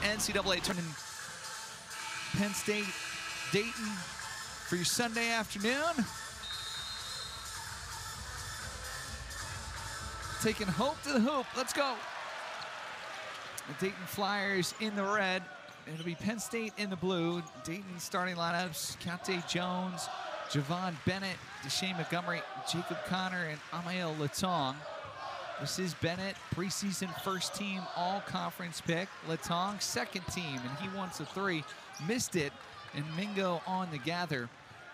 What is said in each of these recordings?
NCAA tournament. Penn State, Dayton for your Sunday afternoon. Taking hope to the hoop. Let's go. The Dayton Flyers in the red. It'll be Penn State in the blue. Dayton starting lineups: 2nd-Qtr Jones, Javon Bennett, Deshane Montgomery, Jacob Connor, and Amael Latong. This is Bennett, preseason first team all-conference pick. Latong, second team, and he wants a 3. Missed it, and Mingo on the gather.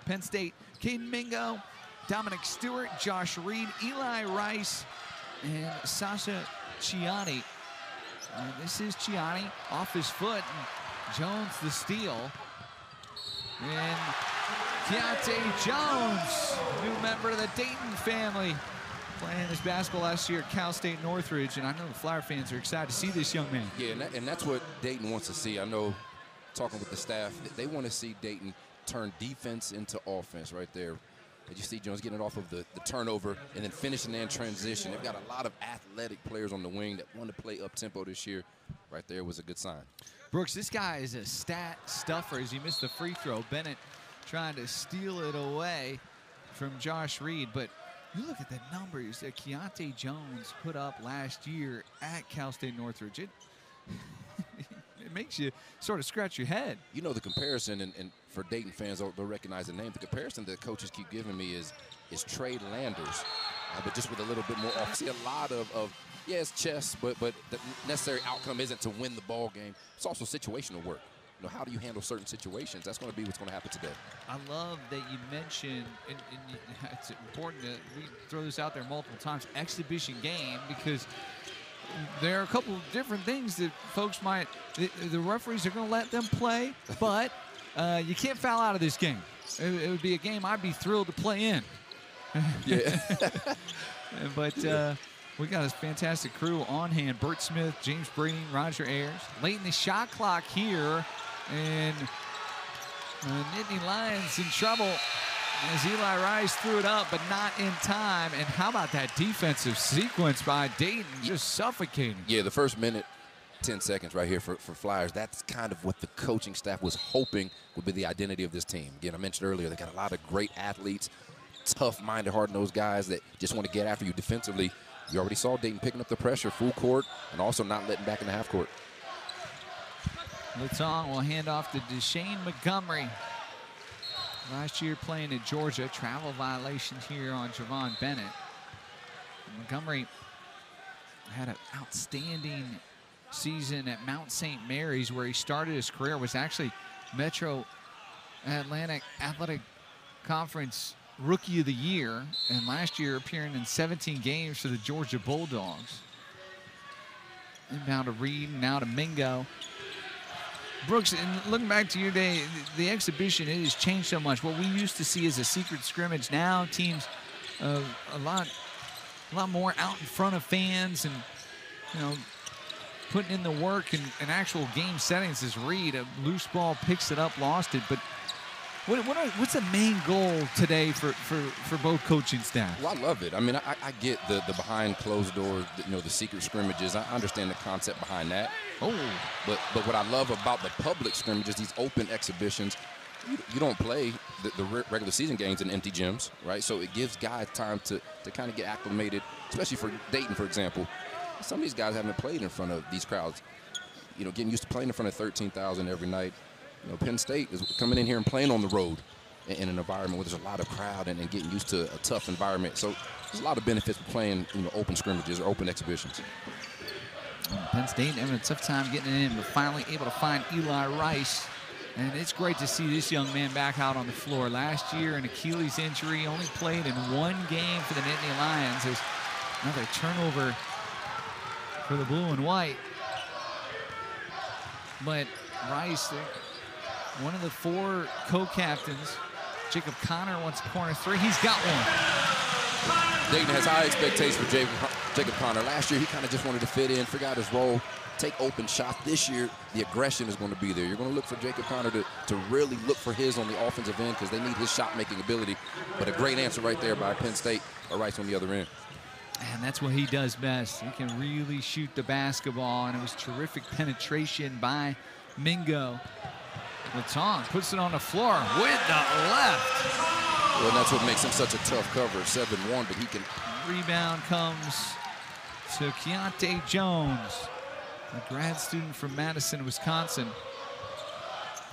Penn State, Caden Mingo, Dominic Stewart, Josh Reed, Eli Rice, and Sasha Ciani. And this is Ciani off his foot, and Jones the steal. And Keontae Jones, new member of the Dayton family, playing his basketball last year at Cal State Northridge, and I know the Flyer fans are excited to see this young man. Yeah, and that's what Dayton wants to see. I know, talking with the staff, they want to see Dayton turn defense into offense right there. And you see Jones getting it off of the turnover and then finishing in transition. They've got a lot of athletic players on the wing that want to play up-tempo this year. Right there was a good sign. Brooks, this guy is a stat stuffer as he missed the free throw. Bennett trying to steal it away from Josh Reed, but you look at the numbers that Keontae Jones put up last year at Cal State Northridge. It makes you sort of scratch your head. You know, the comparison, and for Dayton fans, they'll recognize the name. The comparison that coaches keep giving me is Trey Landers, but just with a little bit more off. See a lot of yeah, it's chess, but the necessary outcome isn't to win the ball game. It's also situational work. You know, how do you handle certain situations? That's going to be what's going to happen today. I love that you mentioned, and it's important that we throw this out there multiple times, exhibition game, because there are a couple of different things that folks might, the referees are going to let them play, but you can't foul out of this game. It would be a game I'd be thrilled to play in. Yeah. But we got a fantastic crew on hand. Bert Smith, James Brady, Roger Ayers. Late in the shot clock here, and Nittany Lions in trouble as Eli Rice threw it up, but not in time. And how about that defensive sequence by Dayton, just suffocating? Yeah, the first minute, 10 seconds right here for Flyers. That's kind of what the coaching staff was hoping would be the identity of this team. Again, I mentioned earlier, they got a lot of great athletes, tough-minded, hard-nosed guys that just want to get after you defensively. You already saw Dayton picking up the pressure, full court, and also not letting back in the half court. Latong will hand off to Deshane Montgomery. Last year playing at Georgia, travel violation here on Javon Bennett. Montgomery had an outstanding season at Mount St. Mary's, where he started his career, was actually Metro Atlantic Athletic Conference Rookie of the Year, and last year appearing in 17 games for the Georgia Bulldogs. Inbound to Reed, now to Mingo. Brooks, and looking back to your day, the exhibition, it has changed so much. What we used to see as a secret scrimmage, now teams a lot more out in front of fans and, you know, putting in the work in actual game settings. As Reed, a loose ball, picks it up, lost it. But what's the main goal today for both coaching staff? Well, I love it. I mean, I get the behind closed doors, you know, the secret scrimmages. I understand the concept behind that. Oh. But what I love about the public scrimmages, these open exhibitions, you don't play the regular season games in empty gyms, right? So it gives guys time to kind of get acclimated, especially for Dayton, for example. Some of these guys haven't played in front of these crowds. You know, getting used to playing in front of 13,000 every night. You know, Penn State is coming in here and playing on the road in an environment where there's a lot of crowd and getting used to a tough environment. So there's a lot of benefits for playing, you know, open scrimmages or open exhibitions. Penn State having a tough time getting it in, but finally able to find Eli Rice. And it's great to see this young man back out on the floor. Last year, an Achilles injury, only played in one game for the Nittany Lions. There's another turnover for the blue and white. But Rice, one of the 4 co-captains, Jacob Connor wants a corner 3. He's got one. Dayton has high expectations for Jacob Connor. Last year, he kind of just wanted to fit in, figure out his role, take open shots. This year, the aggression is going to be there. You're going to look for Jacob Connor to really look for his on the offensive end, because they need his shot-making ability. But a great answer right there by Penn State, or Rice on the other end. And that's what he does best. He can really shoot the basketball, and it was terrific penetration by Mingo. Letang puts it on the floor with the left. Well, that's what makes him such a tough cover, 7-1, but he can. Rebound comes to 2nd-Qtr Jones, a grad student from Madison, Wisconsin.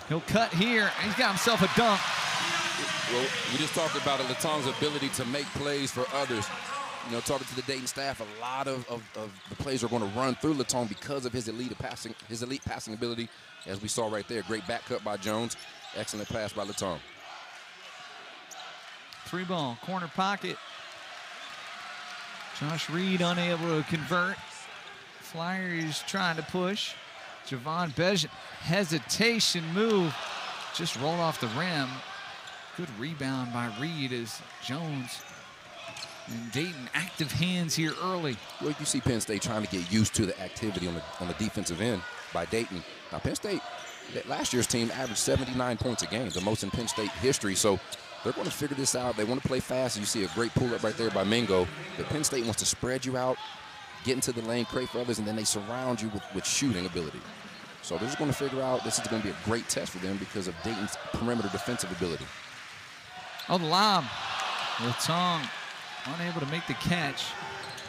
He'll cut here, and he's got himself a dunk. Well, we just talked about Letang's ability to make plays for others. You know, talking to the Dayton staff, a lot of the plays are going to run through Letang because of his elite passing ability, as we saw right there. Great back cut by Jones. Excellent pass by Letang. 3-ball, corner pocket. Josh Reed unable to convert. Flyers trying to push. Javon Bejan, hesitation move. Just rolled off the rim. Good rebound by Reed as Jones and Dayton active hands here early. Well, you see Penn State trying to get used to the activity on the defensive end by Dayton. Now, Penn State, last year's team averaged 79 points a game, the most in Penn State history. So they're going to figure this out. They want to play fast. You see a great pull-up right there by Mingo. But Penn State wants to spread you out, get into the lane, create for others, and then they surround you with shooting ability. So they're just going to figure out this is going to be a great test for them because of Dayton's perimeter defensive ability. Oh, the lob. Letang unable to make the catch.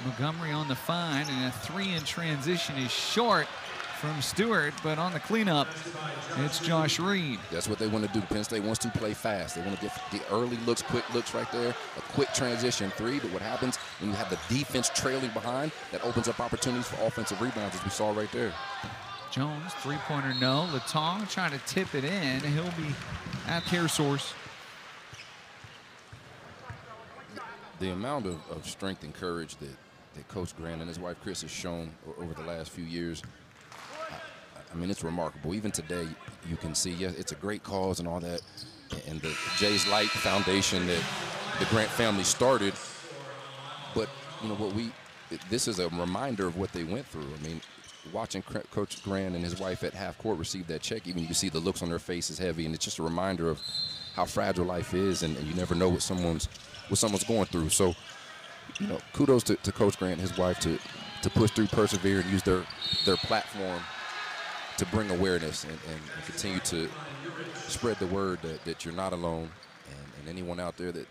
Montgomery on the find, and a 3 in transition is short from Stewart, but on the cleanup, it's Josh Reed. That's what they want to do. Penn State wants to play fast. They want to get the early looks, quick looks right there, a quick transition 3. But what happens when you have the defense trailing behind, that opens up opportunities for offensive rebounds, as we saw right there. Jones, 3-pointer no. Letang trying to tip it in. He'll be at care source. The amount of strength and courage that Coach Grant and his wife Chris has shown over the last few years, I mean, it's remarkable. Even today, you can see, yes, it's a great cause and all that, and the Jay's Light Foundation that the Grant family started. But, you know, this is a reminder of what they went through. I mean, watching Coach Grant and his wife at half court receive that check, even you can see the looks on their faces heavy, and it's just a reminder of how fragile life is, and you never know what someone's going through. So, you know, kudos to Coach Grant and his wife to push through, persevere, and use their platform to bring awareness and continue to spread the word that you're not alone, and anyone out there that,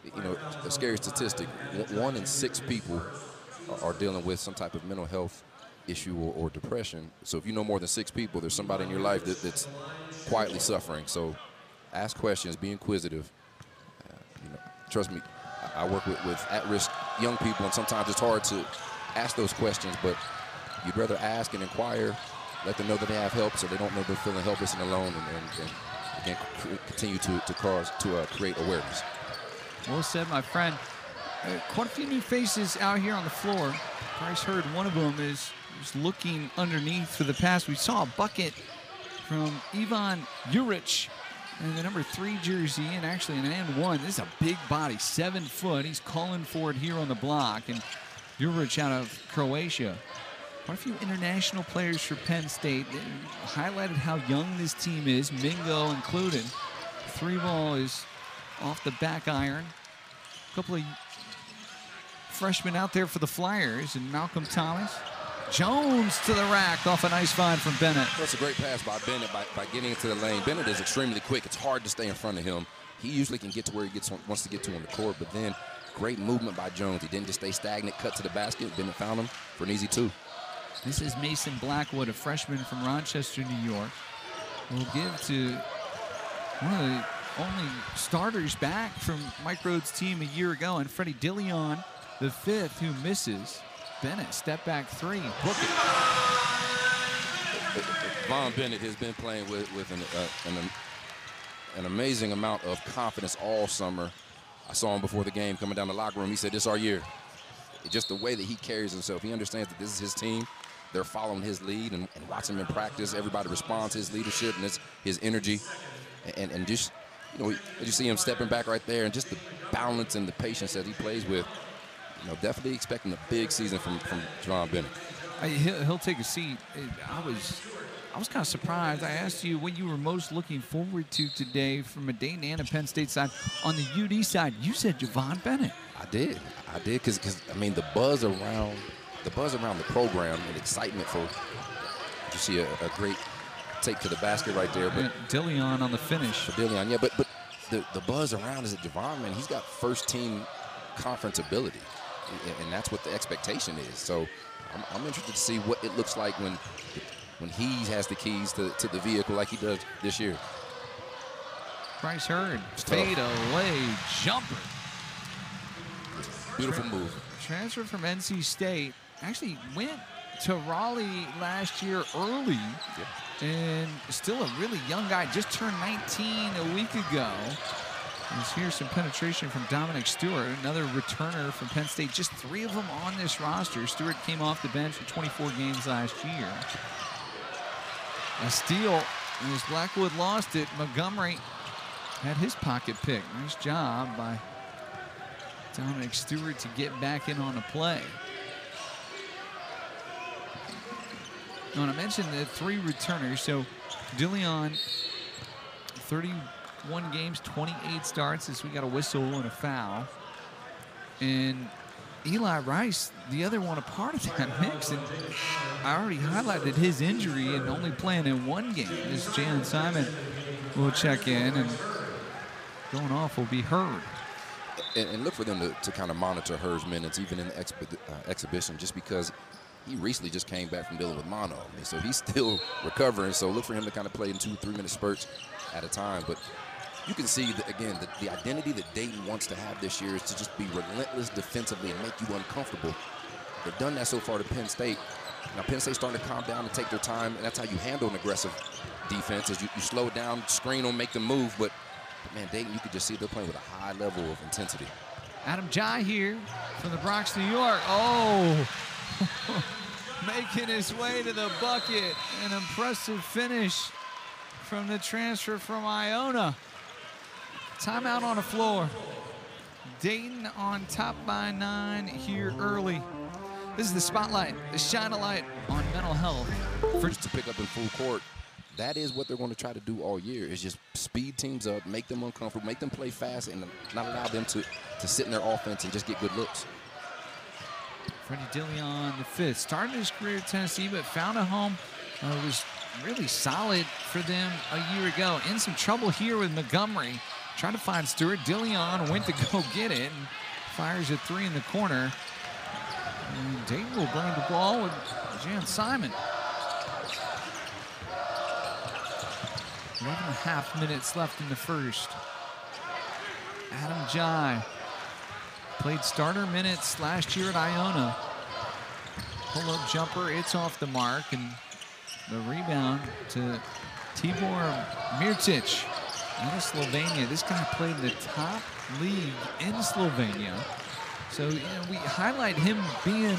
you know, a scary statistic, 1 in 6 people are dealing with some type of mental health issue or depression. So if you know more than 6 people, there's somebody in your life that's quietly suffering. So ask questions, be inquisitive. You know, trust me, I work with at-risk young people, and sometimes it's hard to ask those questions, but you'd rather ask and inquire, let them know that they have help so they don't know they're feeling helpless and alone, and again, continue to create awareness. Well said, my friend. Quite a few new faces out here on the floor. Bryce Heard, one of them, is looking underneath for the pass. We saw a bucket from Ivan Juric in the number 3 jersey, and actually an and-1. This is a big body, 7 foot. He's calling for it here on the block, and Juric out of Croatia. Quite a few international players for Penn State. They highlighted how young this team is, Mingo included. 3-ball is off the back iron. A couple of freshmen out there for the Flyers, and Malcolm Thomas. Jones to the rack off a nice find from Bennett. That's a great pass by Bennett by getting into the lane. Bennett is extremely quick. It's hard to stay in front of him. He usually can get to where he wants to get to on the court, but then great movement by Jones. He didn't just stay stagnant, cut to the basket. Bennett found him for an easy 2. This is Mason Blackwood, a freshman from Rochester, New York. We'll give to one of the only starters back from Mike Rhodes' team a year ago, and Freddie Dillon, the 5th, who misses. Bennett, step back 3, book it. Von Bennett has been playing with an amazing amount of confidence all summer. I saw him before the game coming down the locker room. He said, "This is our year." Just the way that he carries himself. He understands that this is his team. They're following his lead, and watching him in practice. Everybody responds to his leadership and his energy. And just, you know, you see him stepping back right there, and just the balance and the patience that he plays with. You know, definitely expecting a big season from Javon Bennett. He'll take a seat. I was kind of surprised. I asked you what you were most looking forward to today from a Dayton and a Penn State side. On the UD side, you said Javon Bennett. I did, because I mean the buzz around the program and excitement for. You see a great take to the basket right there, but Dillion on the finish. For Dillion, yeah, but the buzz around is that Javon, man, he's got first team conference ability, and that's what the expectation is. So I'm interested to see what it looks like when he has the keys to the vehicle like he does this year. Bryce Hurd, fade away jumper. Beautiful move. Transfer from NC State, actually went to Raleigh last year early, and still a really young guy, just turned 19 a week ago. Here's some penetration from Dominic Stewart, another returner from Penn State. Just 3 of them on this roster. Stewart came off the bench for 24 games last year. A steal as Blackwood lost it. Montgomery had his pocket pick. Nice job by Dominic Stewart to get back in on the play. Now, and I mentioned the 3 returners. So Dillion, 31 games, 28 starts as we got a whistle and a foul. And Eli Rice, the other one, a part of that mix. And I already highlighted his injury and only playing in 1 game. As Jalen Simon will check in, and going off will be Hurd. And look for them to kind of monitor Hurd's minutes, even in the exhibition, just because he recently just came back from dealing with mono. I mean, so he's still recovering. So look for him to kind of play in 2-3 minute spurts at a time. But you can see, that, again, the identity that Dayton wants to have this year is to just be relentless defensively and make you uncomfortable. They've done that so far to Penn State. Now, Penn State's starting to calm down and take their time, and that's how you handle an aggressive defense, is you slow it down, screen them, make them move. But, man, Dayton, you could just see they're playing with a high level of intensity. Adam Jai here from the Bronx, New York. Oh, making his way to the bucket. An impressive finish from the transfer from Iona. Timeout on the floor. Dayton on top by 9 here early. This is the spotlight, the shine a light on mental health. First to pick up in full court, that is what they're going to try to do all year, is just speed teams up, make them uncomfortable, make them play fast, and not allow them to sit in their offense and just get good looks. Freddie Dillion, the 5th, started his career at Tennessee, but found a home. Was really solid for them a year ago. In some trouble here with Montgomery. Trying to find Stewart. Dillion went to go get it and fires a 3 in the corner. And Dayton will bring the ball with Jan Simon. 11.5 minutes left in the first. Adam Jai played starter minutes last year at Iona. Pull-up jumper, it's off the mark, and the rebound to Tibor Mircic out of Slovenia. This guy played in the top league in Slovenia. So, you know, we highlight him being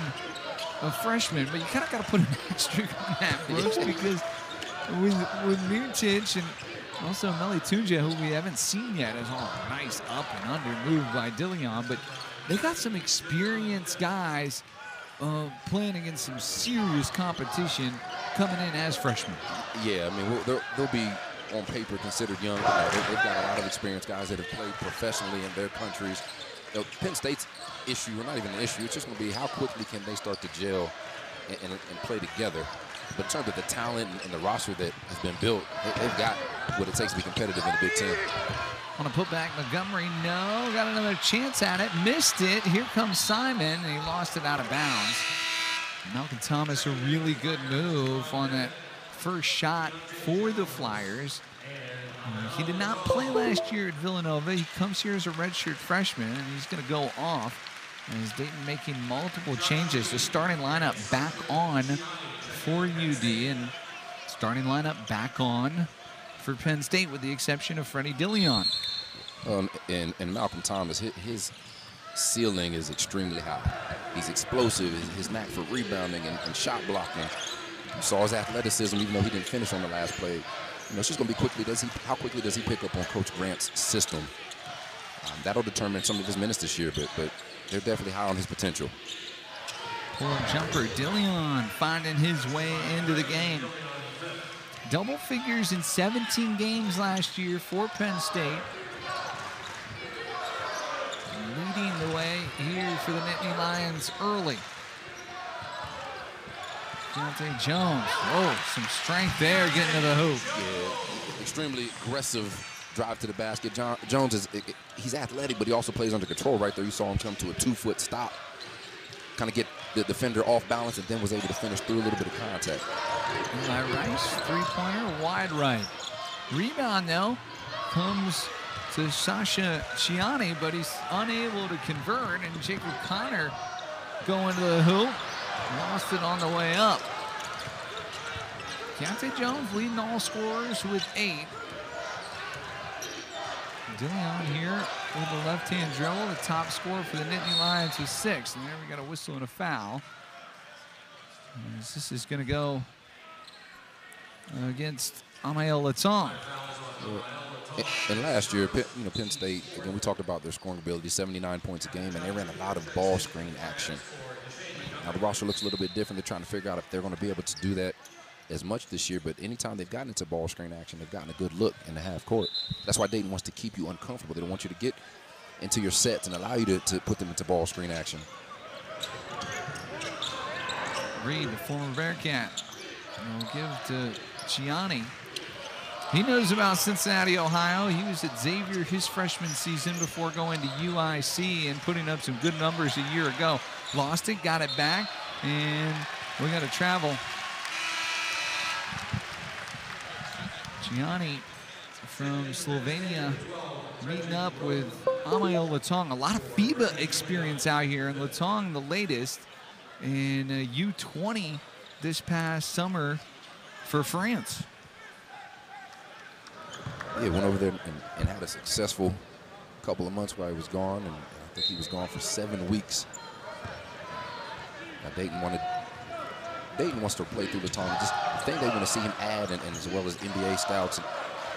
a freshman, but you kind of got to put an asterisk on that, Brooks, because with Mircic and also Meli Tunja, who we haven't seen yet, is all nice up and under move by Dillion, but they got some experienced guys playing against some serious competition coming in as freshmen. Yeah, I mean, they'll be on paper considered young. They've got a lot of experienced guys that have played professionally in their countries. You know, Penn State's issue, or not even an issue, it's just going to be how quickly can they start to gel and play together. But in terms of the talent and the roster that has been built, they've got what it takes to be competitive in the Big Ten. Want to put back Montgomery? No, got another chance at it. Missed it. Here comes Simon, and he lost it out of bounds. Malcolm Thomas, a really good move on that first shot for the Flyers. He did not play last year at Villanova. He comes here as a redshirt freshman, and he's going to go off. As Dayton making multiple changes. The starting lineup back on for UD, and starting lineup back on for Penn State, with the exception of Freddie Dillion. And Malcolm Thomas, his ceiling is extremely high. He's explosive. His knack for rebounding and shot blocking. You saw his athleticism, even though he didn't finish on the last play. You know, it's just going to be how quickly does he pick up on Coach Grant's system? That'll determine some of his minutes this year, but they're definitely high on his potential. Pull-up jumper, Dillion finding his way into the game. double figures in 17 games last year for Penn State. Leading the way here for the Nittany Lions early. Keontae Jones. Whoa, some strength there getting to the hoop. Yeah, extremely aggressive drive to the basket. Jones he's athletic, but he also plays under control right there. You saw him come to a 2-foot stop, kind of get the defender off balance, and then was able to finish through a little bit of contact. Eli Rice, three-pointer, wide right. Rebound, though, comes to Sasha Ciani, but he's unable to convert, and Jacob Connor going to the hoop. Lost it on the way up. Keontae Jones leading all scorers with 8. DeLeon here with the left-hand dribble. The top scorer for the Nittany Lions with 6. And there we got a whistle and a foul. As this is going to go against Amael Latong. And last year, Penn State, again, we talked about their scoring ability, 79 points a game, and they ran a lot of ball screen action. Now, the roster looks a little bit different. They're trying to figure out if they're going to be able to do that as much this year, but anytime they've gotten into ball screen action, they've gotten a good look in the half court. That's why Dayton wants to keep you uncomfortable. They don't want you to get into your sets and allow you to put them into ball screen action. Reed, the former Bearcat, will give to Ciani. He knows about Cincinnati, Ohio. He was at Xavier his freshman season before going to UIC and putting up some good numbers a year ago. Lost it, got it back, and we got to travel. Ciani from Slovenia meeting up with Amael Latong. A lot of FIBA experience out here, and Latong the latest in U20 this past summer for France. Yeah, went over there and had a successful couple of months while he was gone, and I think he was gone for 7 weeks. Now Dayton wants to play through the time. Just the thing they want to see him add, and as well as NBA scouts, and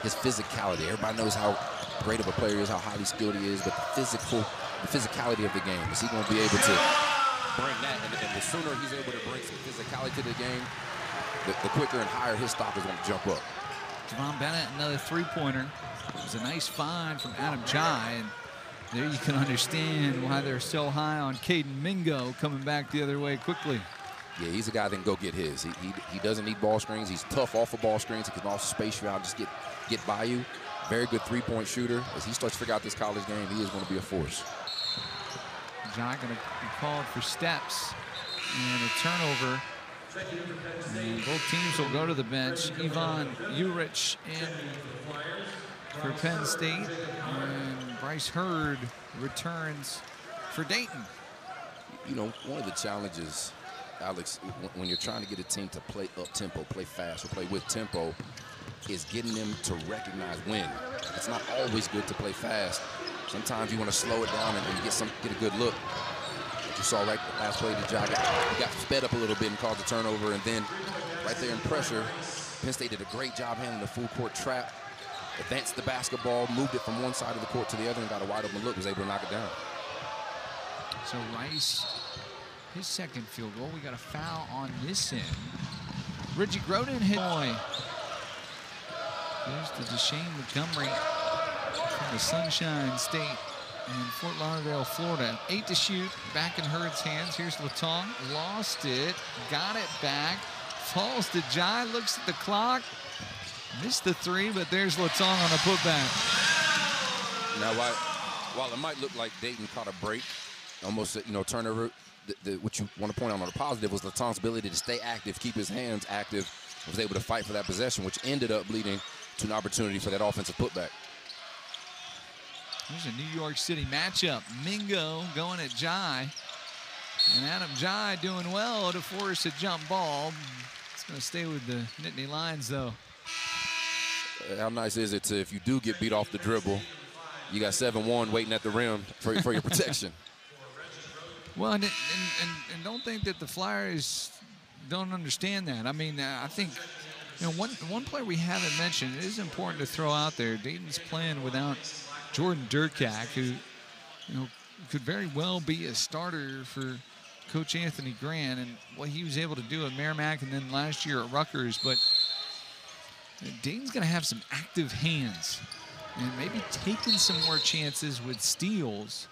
his physicality. Everybody knows how great of a player he is, how highly skilled he is, but the physicality of the game. Is he going to be able to bring that? And the sooner he's able to bring some physicality to the game, the quicker and higher his stock is going to jump up. Javon Bennett, another three-pointer. It was a nice find from Adam Jai, and there you can understand why they're so high on Caden Mingo coming back the other way quickly. Yeah, he's a guy that can go get his. He doesn't need ball screens. He's tough off of ball screens. He can also space you out, just get by you. Very good three-point shooter. As he starts to figure out this college game, he is going to be a force. Jai going to be called for steps and a turnover. And both teams will go to the bench. Ivan Urich in for Penn State, and Bryce Hurd returns for Dayton. You know, one of the challenges, Alex, when you're trying to get a team to play up-tempo, play fast, or play with tempo, is getting them to recognize when. It's not always good to play fast. Sometimes you want to slow it down and get a good look. You saw right the last play, he got sped up a little bit and caused a turnover, and then right there in pressure, Penn State did a great job handling the full court trap, advanced the basketball, moved it from one side of the court to the other, and got a wide open look, was able to knock it down. So Rice, his second field goal. We got a foul on this end. Reggie Groden hit. There's the Deshane Montgomery from the Sunshine State in Fort Lauderdale, Florida. 8 to shoot, back in Hurd's hands. Here's Latong, lost it, got it back, falls to Jai, looks at the clock, missed the three, but there's Latong on a putback. Now, while it might look like Dayton caught a break, almost turnover, what you want to point out on the positive was Latong's ability to stay active, keep his hands active, was able to fight for that possession, which ended up leading to an opportunity for that offensive putback. There's a New York City matchup. Mingo going at Jai. And Adam Jai doing well to force a jump ball. It's going to stay with the Nittany Lions, though. How nice is it if you do get beat off the dribble, you got 7-1 waiting at the rim for your protection. Well, and don't think that the Flyers don't understand that. I mean, I think one player we haven't mentioned, it is important to throw out there. Dayton's playing without Jordan Durkak, who could very well be a starter for Coach Anthony Grant and what he was able to do at Merrimack and then last year at Rutgers. But Dayton's going to have some active hands and maybe taking some more chances with steals,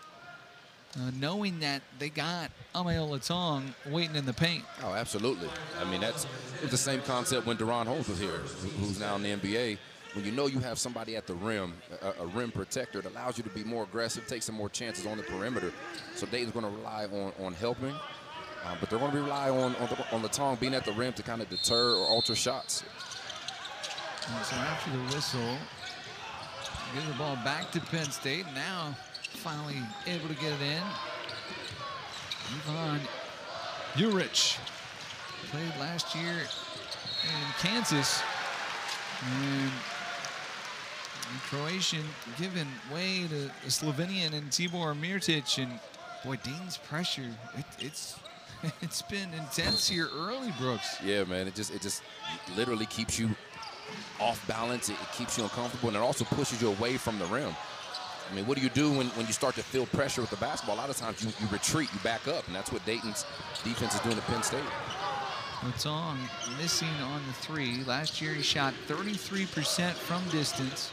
knowing that they got Amael Latong waiting in the paint. Oh, absolutely. I mean, it was the same concept when Deron Holmes was here, who's now in the NBA. When you know you have somebody at the rim, a rim protector, it allows you to be more aggressive, take some more chances on the perimeter. So Dayton's going to rely on helping, but they're going to rely on Latong being at the rim to kind of deter or alter shots. And so after the whistle, give the ball back to Penn State. Now finally able to get it in. Ivan Juric played last year in Kansas. And the Croatian giving way to the Slovenian and Tibor Mirtic. And boy, Dayton's pressure, it's been intense here early, Brooks. Yeah, man, it just literally keeps you off balance. It keeps you uncomfortable, and it also pushes you away from the rim. I mean, what do you do when you start to feel pressure with the basketball? A lot of times you retreat, you back up, and that's what Dayton's defense is doing at Penn State. Latong missing on the three. Last year he shot 33% from distance.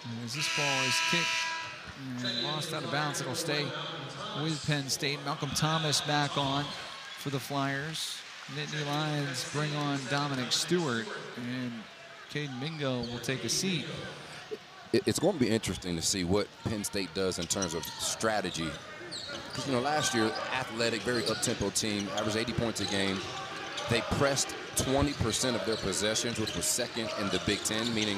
And as this ball is kicked and lost out of bounds, it'll stay with Penn State. Malcolm Thomas back on for the Flyers. Nittany Lions bring on Dominic Stewart, and Caden Mingo will take a seat. It's going to be interesting to see what Penn State does in terms of strategy. Because, you know, last year, athletic, very up-tempo team, averaged 80 points a game. They pressed 20% of their possessions, which was second in the Big Ten, meaning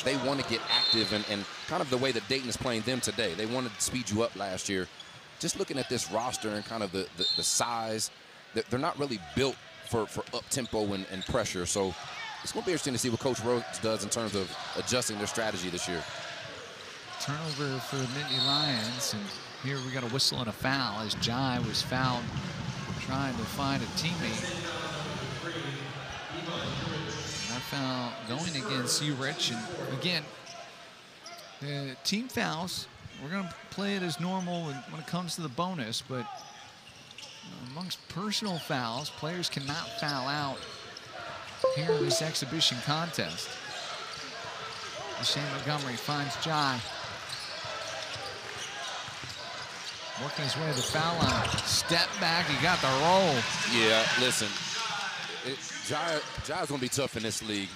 they want to get active and kind of the way that Dayton is playing them today. They wanted to speed you up last year. Just looking at this roster and kind of the size, they're not really built for up-tempo and pressure. So it's going to be interesting to see what Coach Rhodes does in terms of adjusting their strategy this year. Turnover for the Nittany Lions, and here we got a whistle and a foul as Jai was fouled trying to find a teammate. That foul going against Juric, and again, team fouls, we're going to play it as normal when it comes to the bonus, but amongst personal fouls, players cannot foul out here in this exhibition contest. Shane Montgomery finds Jai. Working his way to the foul line. Step back, he got the roll. Yeah, listen, Jai's going to be tough in this league.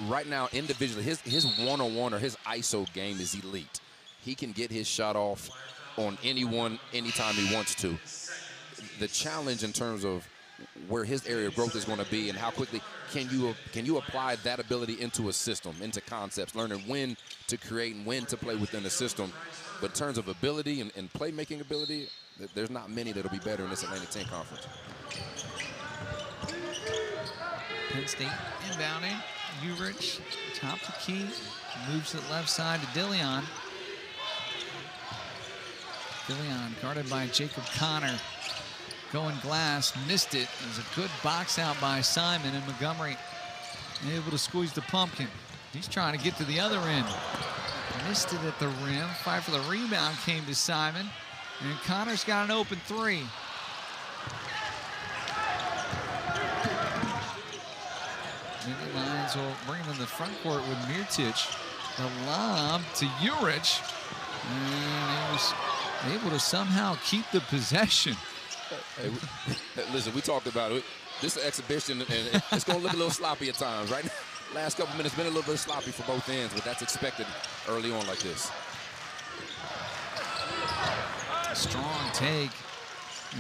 Right now, individually, his one-on-one or his ISO game is elite. He can get his shot off on anyone, anytime he wants to. The challenge in terms of where his area of growth is going to be and how quickly can you apply that ability into a system, into concepts, learning when to create and when to play within the system. But in terms of ability and playmaking ability, there's not many that'll be better in this Atlantic 10 Conference. Penn State inbounding. Juric, top the key, moves to the left side to Dillion. Dillion guarded by Jacob Connor. Going glass, missed it. It was a good box out by Simon, and Montgomery able to squeeze the pumpkin. He's trying to get to the other end. Missed it at the rim. Fight for the rebound came to Simon, and Connor's got an open three. Nittany Lions will bring him in the front court with Mirtic. The lob to Juric, and he was able to somehow keep the possession. Hey, listen, we talked about it. This is an exhibition, and it's going to look a little sloppy at times, right? Last couple minutes been a little bit sloppy for both ends, but that's expected early on like this. Strong take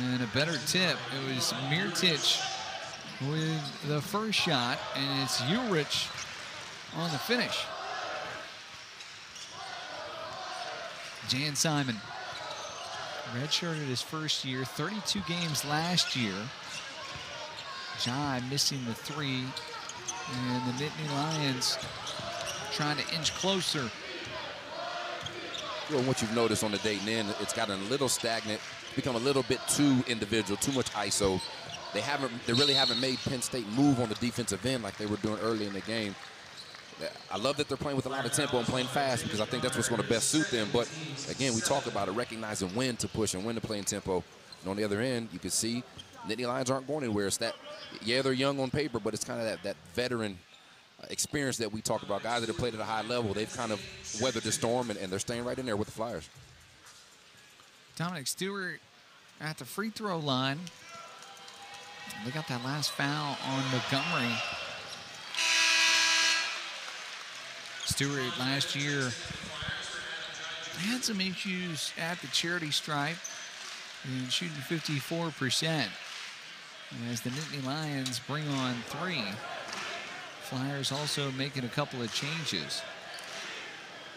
and a better tip. It was Mirtic with the first shot, and it's Juric on the finish. Jan Simon, redshirted his first year, 32 games last year. Jai missing the three, and the Nittany Lions trying to inch closer. Well, what you've noticed on the Dayton end, it's gotten a little stagnant, become a little bit too individual, too much ISO. They really haven't made Penn State move on the defensive end like they were doing early in the game. I love that they're playing with a lot of tempo and playing fast because I think that's what's going to best suit them. But again, we talk about it, recognizing when to push and when to play in tempo. And on the other end, you can see Nittany Lions aren't going anywhere. It's that, yeah, they're young on paper, but it's kind of that veteran experience that we talk about, guys that have played at a high level. They've kind of weathered the storm, and they're staying right in there with the Flyers. Dominic Stewart at the free throw line. They got that last foul on Montgomery. Stewart last year had some issues at the charity stripe and shooting 54%. As the Nittany Lions bring on 3. Flyers also making a couple of changes.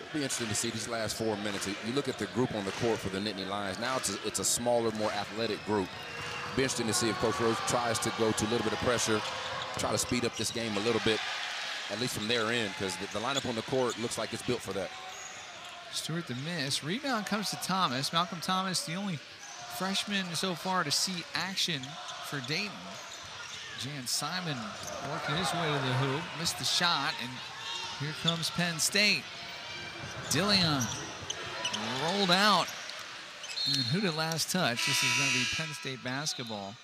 It'll be interesting to see these last 4 minutes. You look at the group on the court for the Nittany Lions. Now it's a smaller, more athletic group. It'll be interesting to see if Coach Rose tries to go to a little bit of pressure, try to speed up this game a little bit, at least from their end, because the lineup on the court looks like it's built for that. Stewart the miss. Rebound comes to Thomas. Malcolm Thomas, the only freshman so far to see action for Dayton. Jan Simon working his way to the hoop. Missed the shot, and here comes Penn State. Dillion rolled out. And who did last touch? This is going to be Penn State basketball.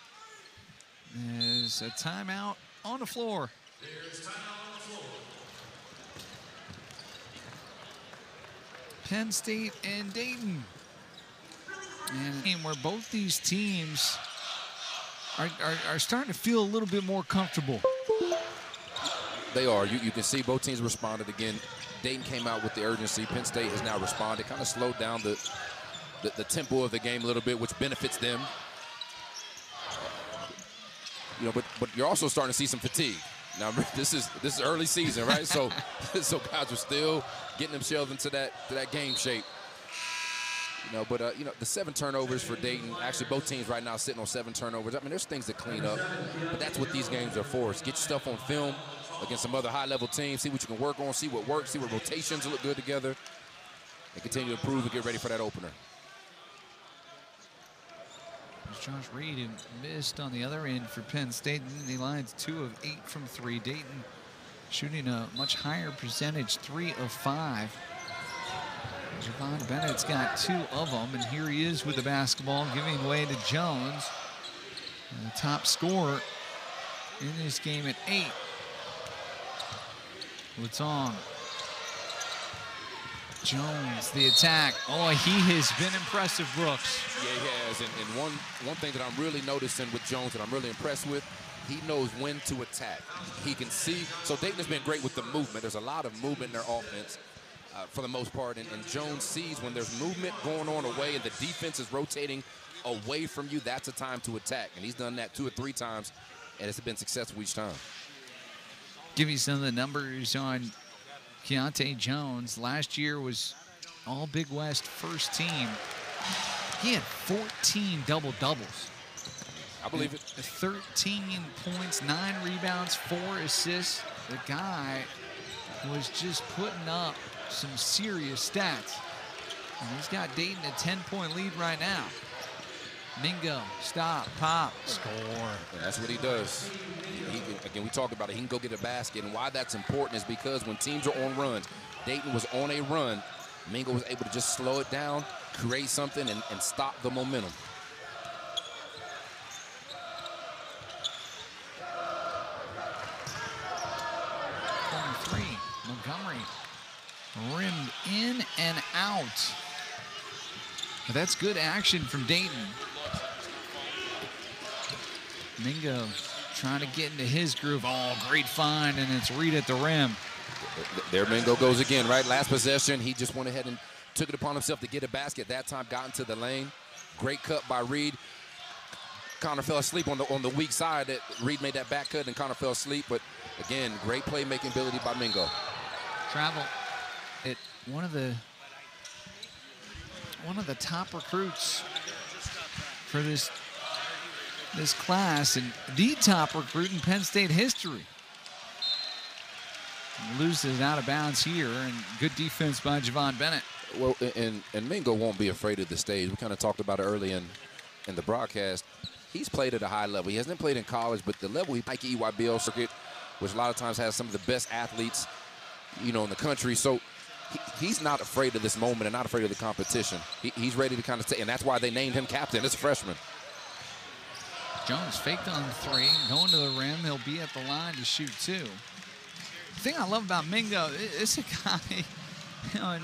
There's a timeout on the floor. Penn State and Dayton. And a game where both these teams are starting to feel a little bit more comfortable. They are. You can see both teams responded again. Dayton came out with the urgency. Penn State has now responded, kind of slowed down the tempo of the game a little bit, which benefits them. You know, but you're also starting to see some fatigue. Now this is early season, right? So guys are still getting themselves into that game shape. You know, but you know, the 7 turnovers for Dayton. Actually, both teams right now sitting on 7 turnovers. I mean, there's things to clean up, but that's what these games are for. Is get your stuff on film against some other high-level teams. See what you can work on. See what works. See what rotations look good together, and continue to improve and get ready for that opener. Josh Reed, who missed on the other end for Penn State. The Lions 2 of 8 from 3. Dayton shooting a much higher percentage, 3 of 5. Javon Bennett's got 2 of them, and here he is with the basketball, giving way to Jones, the top scorer in this game at 8. Lutong. Jones, the attack. Oh, he has been impressive, Brooks. Yeah, he has. And one thing that I'm really noticing with Jones that I'm really impressed with, he knows when to attack. He can see. So Dayton has been great with the movement. There's a lot of movement in their offense for the most part. And Jones sees when there's movement going on away and the defense is rotating away from you, that's a time to attack. And he's done that 2 or 3 times, and it's been successful each time. Give you some of the numbers on Keontae Jones. Last year was all Big West first team. He had 14 double-doubles. I believe it. 13 points, 9 rebounds, 4 assists. The guy was just putting up some serious stats. And he's got Dayton a 10-point lead right now. Mingo, stop, pop, score. And that's what he does. Again, we talked about it. He can go get a basket. And why that's important is because when teams are on runs, Dayton was on a run. Mingo was able to just slow it down, create something, and stop the momentum. Montgomery rimmed in and out. But that's good action from Dayton. Mingo trying to get into his groove. Oh, great find, and it's Reed at the rim. There Mingo goes again, right? Last possession, he just went ahead and took it upon himself to get a basket. That time got into the lane. Great cut by Reed. Connor fell asleep on the weak side. That Reed made that back cut, and Connor fell asleep. But again, great playmaking ability by Mingo. Travel at one of the top recruits for this class, and the top recruit in Penn State history. Loses out of bounds here, and good defense by Javon Bennett. Well, and Mingo won't be afraid of the stage. We kind of talked about it early in the broadcast. He's played at a high level. He hasn't played in college, but the level he played EYBL circuit, which a lot of times has some of the best athletes, you know, in the country. So he's not afraid of this moment and not afraid of the competition. He's ready to kind of take, and that's why they named him captain as a freshman. Jones faked on 3, going to the rim. He'll be at the line to shoot 2. The thing I love about Mingo, it's a guy, you know,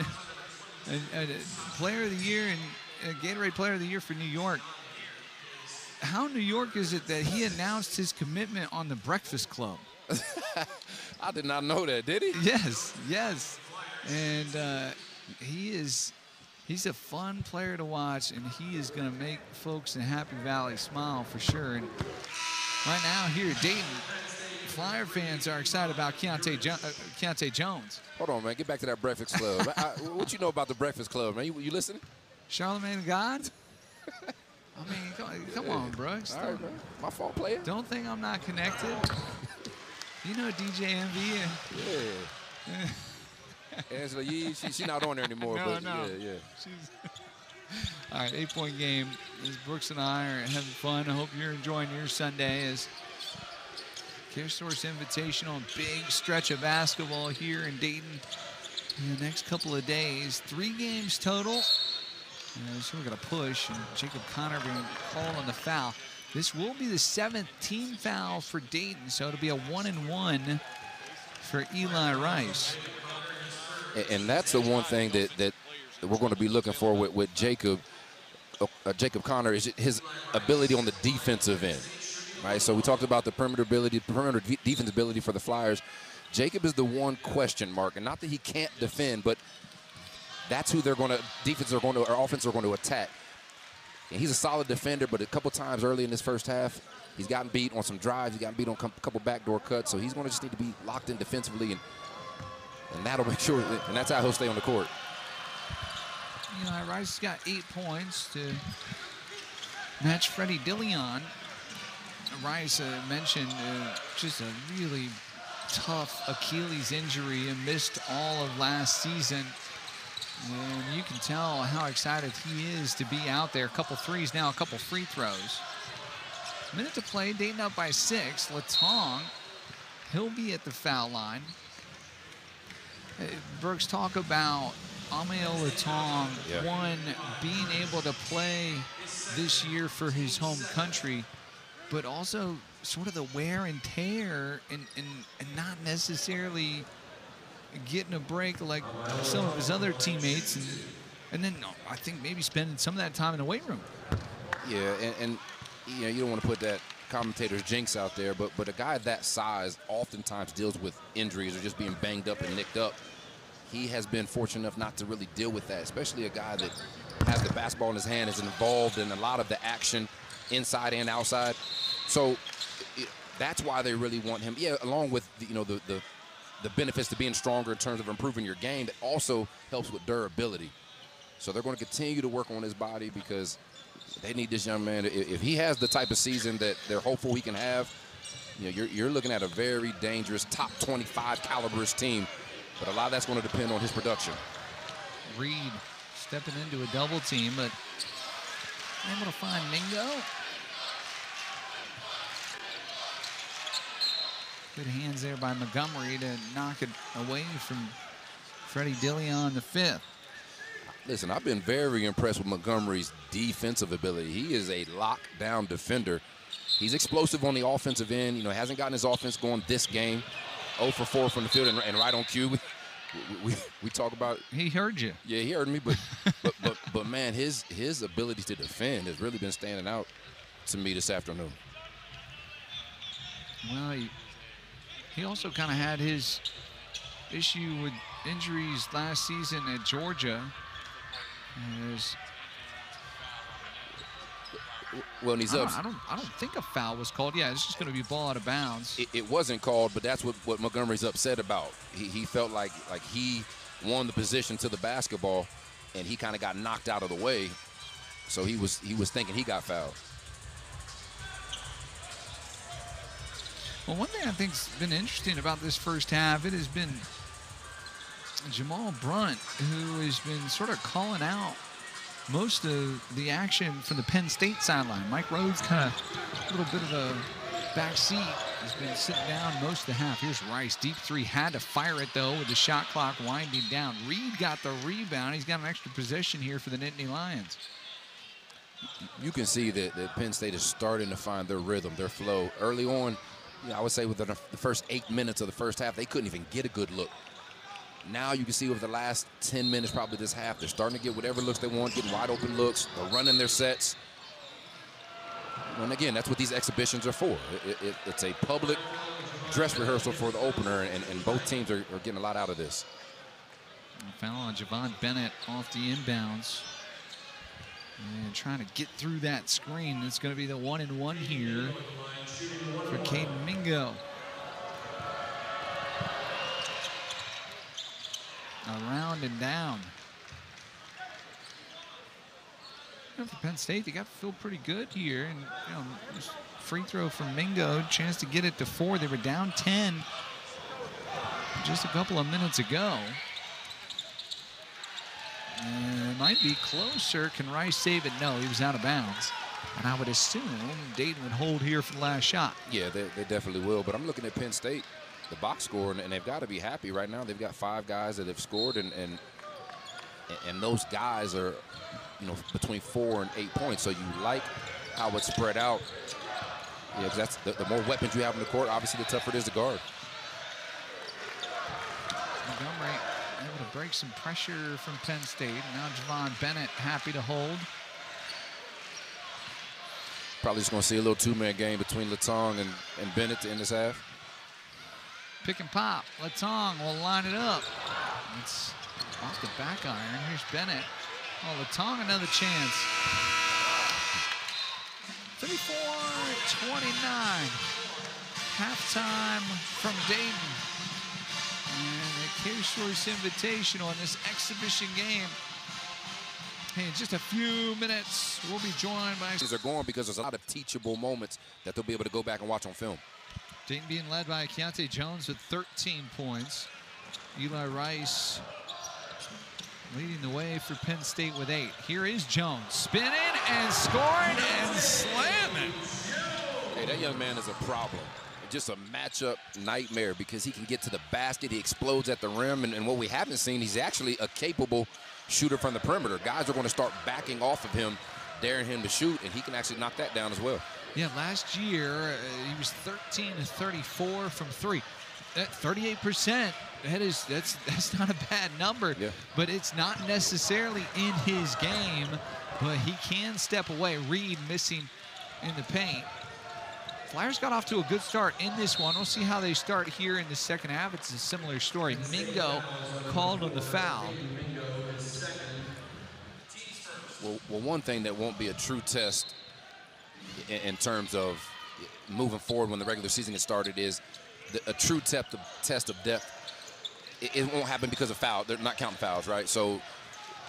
a player of the year and a Gatorade Player of the Year for New York. How New York is it that he announced his commitment on the Breakfast Club? I did not know that, did he? Yes, yes. And he's a fun player to watch, and he is going to make folks in Happy Valley smile for sure. And right now here at Dayton, Flyer fans are excited about Keontae Jones. Hold on, man. Get back to that Breakfast Club. What you know about the Breakfast Club, man? You listening? Charlemagne the God? I mean, come on, Brooks. All right, man. My fault, player. Don't think I'm not connected. You know DJ Envy. Yeah. Angela Yee, she's not on there anymore. No. Yeah. All right, 8-point game. As Brooks and I are having fun. I hope you're enjoying your Sunday as CareSource Invitational, big stretch of basketball here in Dayton in the next couple of days. 3 games total. So we're going to push, and Jacob Connor being called on the foul. This will be the 7th team foul for Dayton, so it'll be a 1-and-1 for Eli Rice. And that's the one thing that we're going to be looking for with Jacob Connor is his ability on the defensive end. Right, so we talked about the perimeter defense ability for the Flyers. Jacob is the one question mark, and not that he can't defend, but that's who our offense are going to attack. And he's a solid defender, but a couple times early in this first half, he's gotten beat on some drives. He's gotten beat on a couple backdoor cuts, so he's going to just need to be locked in defensively, and that'll make sure, and that's how he'll stay on the court. Eli Rice has got 8 points to match Freddie Dillon. Rice mentioned just a really tough Achilles injury and missed all of last season. And you can tell how excited he is to be out there. A couple threes now, a couple free throws. Minute to play, Dayton up by 6. Latong, he'll be at the foul line. Brooks, talk about Amael Latong, one, being able to play this year for his home country, but also sort of the wear and tear and not necessarily getting a break like some of his other teammates, and then I think maybe spending some of that time in the weight room. Yeah, and you know, you don't want to put that commentator's jinx out there, but a guy that size oftentimes deals with injuries or just being banged up and nicked up. He has been fortunate enough not to really deal with that, especially a guy that has the basketball in his hand, is involved in a lot of the action inside and outside. So that's why they really want him. Yeah, along with the benefits to being stronger in terms of improving your game, that also helps with durability. So they're going to continue to work on his body because they need this young man. If he has the type of season that they're hopeful he can have, you're looking at a very dangerous top 25 caliberous team. But a lot of that's going to depend on his production. Reed stepping into a double team, but able to find Mingo. Good hands there by Montgomery to knock it away from Freddie Dillon, the 5th. Listen, I've been very impressed with Montgomery's defensive ability. He is a lockdown defender. He's explosive on the offensive end. Hasn't gotten his offense going this game. 0 for 4 from the field and right on cue. We talk about. He heard you. Yeah, he heard me, but man, his ability to defend has really been standing out to me this afternoon. Well, he also kind of had his issue with injuries last season at Georgia. Well, and he's up. I don't think a foul was called. Yeah, it's just going to be ball out of bounds. It wasn't called, but that's what Montgomery's upset about. He felt like he won the position to the basketball, and he kind of got knocked out of the way. So he was thinking he got fouled. Well, one thing I think's been interesting about this first half, it has been Jamal Brunt, who has been sort of calling out most of the action from the Penn State sideline. Mike Rhodes kind of a little bit of a back seat. He's been sitting down most of the half. Here's Rice, deep 3, had to fire it though with the shot clock winding down. Reed got the rebound. He's got an extra possession here for the Nittany Lions. You can see that Penn State is starting to find their rhythm, their flow. Early on, I would say within the first 8 minutes of the first half, they couldn't even get a good look. Now you can see over the last 10 minutes, probably this half, they're starting to get whatever looks they want, getting wide open looks. They're running their sets. And again, that's what these exhibitions are for. It's a public dress rehearsal for the opener, and both teams are getting a lot out of this. Foul on Javon Bennett off the inbounds. And trying to get through that screen. It's going to be the 1-and-1 here for Caden Mingo. Around and down. For Penn State, they got to feel pretty good here. And free throw from Mingo, chance to get it to 4. They were down 10 just a couple of minutes ago. And it might be closer. Can Rice save it? No, he was out of bounds. And I would assume Dayton would hold here for the last shot. Yeah, they definitely will. But I'm looking at Penn State, the box score, and they've got to be happy right now. They've got 5 guys that have scored, and those guys are, between 4 and 8 points. So you like how it's spread out. Yeah, because that's the more weapons you have in the court, obviously the tougher it is to guard. Montgomery able to break some pressure from Penn State. Now Javon Bennett happy to hold. Probably just going to see a little 2-man game between Latong and Bennett to end this half. Pick and pop. Latong will line it up. It's off the back iron. Here's Bennett. Oh, Latong another chance. 34-29. Halftime from Dayton. And the K-Source Invitational in this exhibition game. Hey, in just a few minutes, we'll be joined by... These are going because there's a lot of teachable moments that they'll be able to go back and watch on film. Dayton being led by Keontae Jones with 13 points. Eli Rice leading the way for Penn State with 8. Here is Jones spinning and scoring and slamming. Hey, that young man is a problem. Just a matchup nightmare because he can get to the basket. He explodes at the rim. And what we haven't seen, he's actually a capable shooter from the perimeter. Guys are going to start backing off of him, daring him to shoot, and he can actually knock that down as well. Yeah, last year he was 13-34 from 3. That 38%. That's not a bad number. Yeah. But it's not necessarily in his game. But he can step away. Reed missing in the paint. Flyers got off to a good start in this one. We'll see how they start here in the second half. It's a similar story. Mingo called on the foul. Well, one thing that won't be a true test in terms of moving forward when the regular season gets started is a true test of depth. It won't happen because of foul. They're not counting fouls, right? So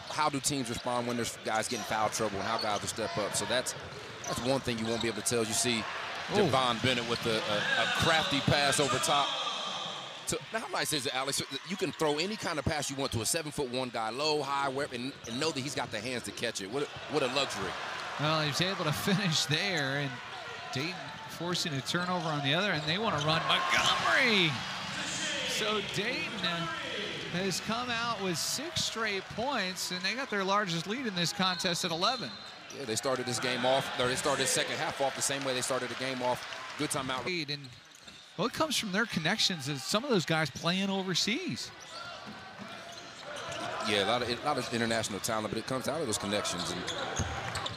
how do teams respond when there's guys getting foul trouble and how guys will step up? So that's one thing you won't be able to tell. You see Javon Bennett with a crafty pass over top. Now, how nice is it, Alex? You can throw any kind of pass you want to a 7'1" guy, low, high, wherever, and know that he's got the hands to catch it. What a luxury. Well, he was able to finish there, and Dayton forcing a turnover on the other, and they want to run Montgomery. So Dayton has come out with 6 straight points, and they got their largest lead in this contest at 11. Yeah, they started this game off, or they started the second half off the same way they started the game off. Good timeout. And what comes from their connections is some of those guys playing overseas. Yeah, a lot of international talent, but it comes out of those connections. And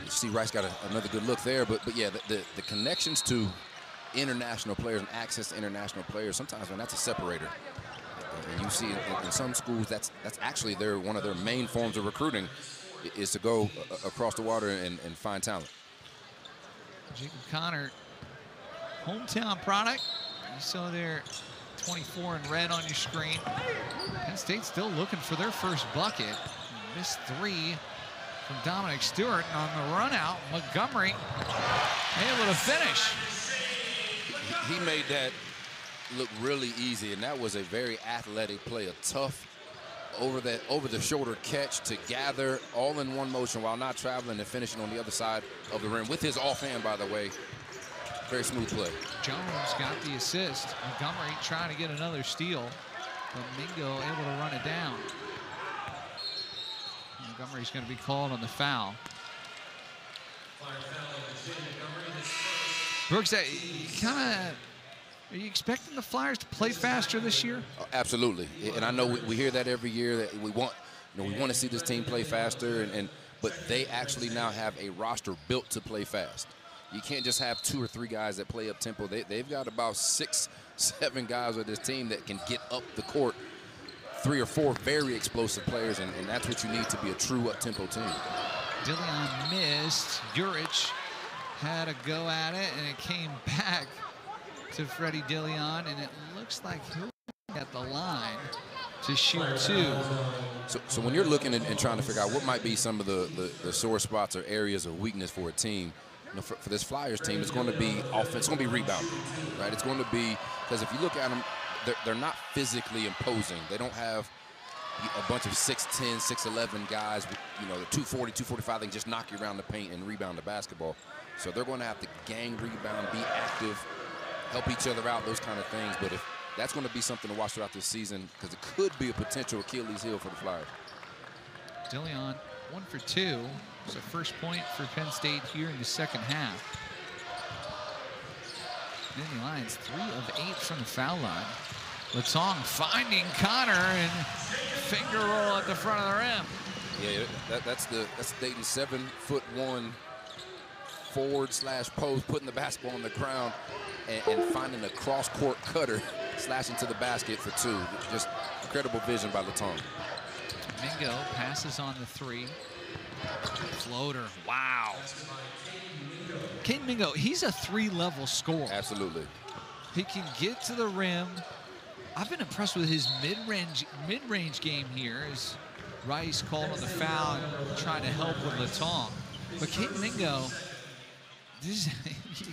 you see Rice got another good look there, but yeah, the connections to international players and access to international players, sometimes, man, that's a separator. And you see in some schools, that's actually one of their main forms of recruiting is to go across the water and find talent. Jacob Connor, hometown product. You saw there 24 in red on your screen. Penn State still looking for their first bucket. Missed 3 from Dominic Stewart. And on the run out, Montgomery able to finish. He made that look really easy, and that was a very athletic play, a tough over the shoulder catch to gather all in one motion while not traveling and finishing on the other side of the rim with his offhand, by the way. Very smooth play. Jones got the assist. Montgomery trying to get another steal, but Mingo able to run it down. Montgomery's going to be called on the foul. Brooks, kind of Are you expecting the Flyers to play faster this year? Absolutely, and I know we hear that every year that we want to see this team play faster, but they actually now have a roster built to play fast. You can't just have 2 or 3 guys that play up tempo. They've got about 6, 7 guys with this team that can get up the court. 3 or 4 very explosive players, and that's what you need to be a true up-tempo team. Dillion missed. Juric had a go at it, and it came back to Freddie Dillion, and it looks like he'll be at the line to shoot 2. So when you're looking and trying to figure out what might be some of the sore spots or areas of weakness for a team, for this Flyers team, it's going to be offense. It's going to be rebounding, right? It's going to be, because if you look at them, they're not physically imposing. They don't have a bunch of 6'10", 6'11 guys, the 240, 245, they can just knock you around the paint and rebound the basketball. So they're going to have to gang rebound, be active, help each other out, those kind of things. But if that's going to be something to watch throughout this season, because it could be a potential Achilles heel for the Flyers. Dillion 1 for 2. It's the first point for Penn State here in the second half. Nittany Lions 3 of 8 from the foul line. Latong finding Connor and finger roll at the front of the rim. Yeah, that's Dayton's 7'1" forward/post, putting the basketball on the ground and finding a cross-court cutter, slashing to the basket for 2. Just incredible vision by Latong. Mingo passes on the 3. Floater, wow. Caden Mingo, he's a 3-level scorer. Absolutely. He can get to the rim. I've been impressed with his mid-range game here as Rice called on the foul and trying to help with Latong. But Caden Mingo, you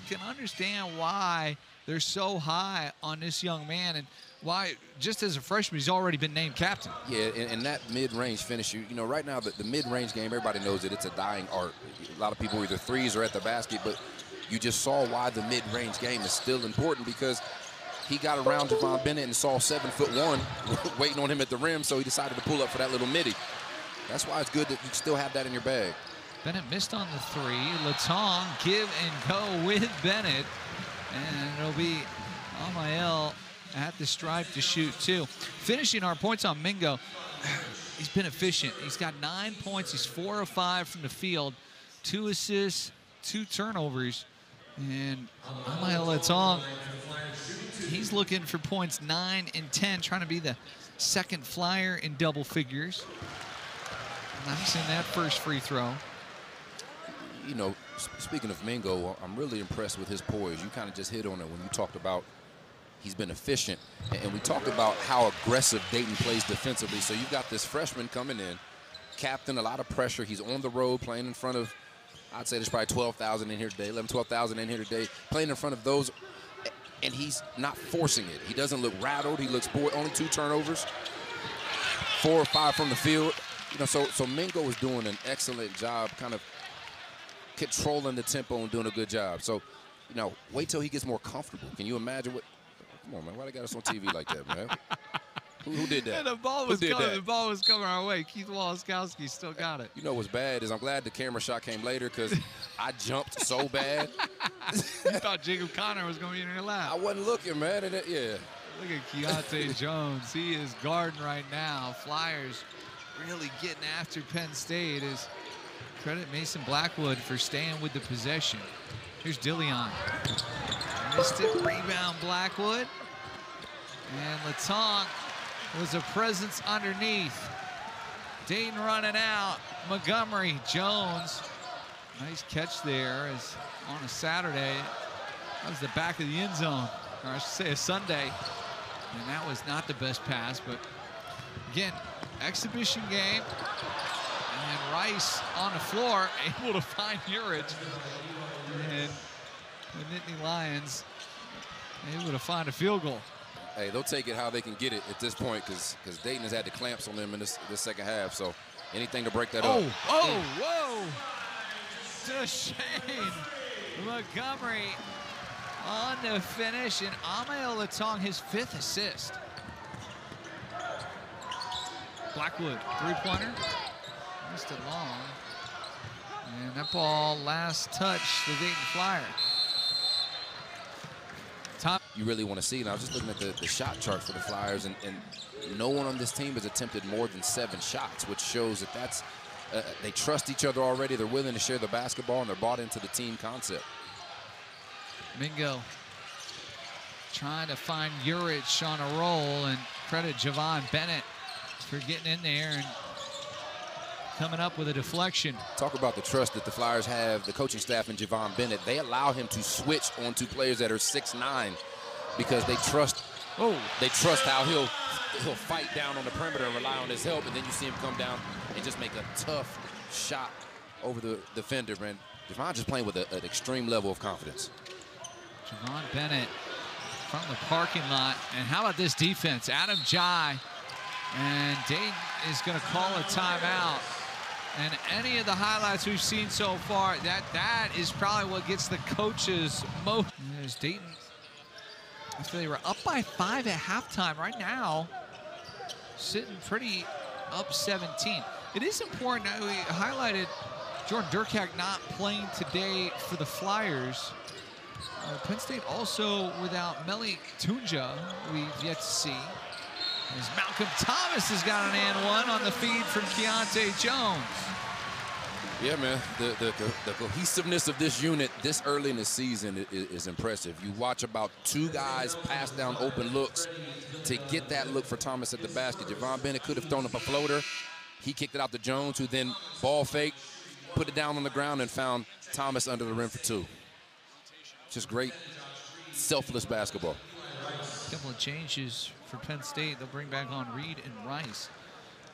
can understand why they're so high on this young man and why, just as a freshman, he's already been named captain. Yeah, and that mid-range finish, right now the mid-range game, everybody knows it. It's a dying art. A lot of people either threes or at the basket, but you just saw why the mid-range game is still important, because he got around Javon Bennett and saw 7'1" waiting on him at the rim, so he decided to pull up for that little midi. That's why it's good that you still have that in your bag. Bennett missed on the 3. Latong give and go with Bennett, and it'll be Amael at the stripe to shoot 2. Finishing our points on Mingo, he's been efficient. He's got 9 points. He's 4 of 5 from the field, 2 assists, 2 turnovers. And Amael Latong, he's looking for points 9 and 10, trying to be the second Flyer in double figures. Nice in that first free throw. Speaking of Mingo, I'm really impressed with his poise. You kind of just hit on it when you talked about he's been efficient. And we talked about how aggressive Dayton plays defensively. So you've got this freshman coming in, captain, a lot of pressure. He's on the road playing in front of, I'd say there's probably 12,000 in here today, 11, 12,000 in here today, playing in front of those. And he's not forcing it. He doesn't look rattled. He looks bored. Only 2 turnovers, 4 or 5 from the field. So Mingo is doing an excellent job kind of controlling the tempo and doing a good job. So, wait till he gets more comfortable. Can you imagine what? Come on, man. Why they got us on TV like that, man? Who did that? And the ball was coming. The ball was coming our way. Keith Walaskowski still got it. What's bad is I'm glad the camera shot came later, because I jumped so bad. You thought Jacob Connor was going to be in your lap. I wasn't looking, man. And yeah. Look at Keontae Jones. He is guarding right now. Flyers really getting after Penn State. Is credit Mason Blackwood for staying with the possession. Here's Dillion. Missed it. Rebound Blackwood. And Latong was a presence underneath. Dayton running out. Montgomery, Jones. Nice catch there as on a Saturday. That was the back of the end zone, or I should say a Sunday. And that was not the best pass, but again, exhibition game. And Rice on the floor, able to find Juric. And the Nittany Lions able to find a field goal. Hey, they'll take it how they can get it at this point, because Dayton has had the clamps on them in this second half. So anything to break that up. Whoa. Deshane Montgomery on the finish, and Amael Latong his 5th assist. Blackwood, 3-pointer. Missed it long. And that ball last touch the Dayton Flyer. you really want to see. And I was just looking at the shot chart for the Flyers, and no one on this team has attempted more than 7 shots, which shows that that's they trust each other already. They're willing to share the basketball, and they're bought into the team concept. Mingo trying to find Juric on a roll, and credit Javon Bennett for getting in there and coming up with a deflection. Talk about the trust that the Flyers have, the coaching staff and Javon Bennett. They allow him to switch onto players that are 6'9", because they trust how he'll fight down on the perimeter and rely on his help, and then you see him come down and just make a tough shot over the defender. Man, Javon just playing with an extreme level of confidence. Javon Bennett from the parking lot. And how about this defense? Adam Jai, and Dayton is going to call a timeout. And any of the highlights we've seen so far, that is probably what gets the coaches most. There's Dayton. After they were up by 5 at halftime, right now sitting pretty up 17. It is important that we highlighted Jordan Durkak not playing today for the Flyers. Penn State also without Meli Tunja, we've yet to see. As Malcolm Thomas has got an and one on the feed from Keontae Jones. Yeah, man, the cohesiveness of this unit this early in the season is impressive. You watch about 2 guys pass down open looks to get that look for Thomas at the basket. Javon Bennett could have thrown up a floater. He kicked it out to Jones, who then ball faked, put it down on the ground, and found Thomas under the rim for 2. Just great, selfless basketball. A couple of changes for Penn State. They'll bring back on Reed and Rice.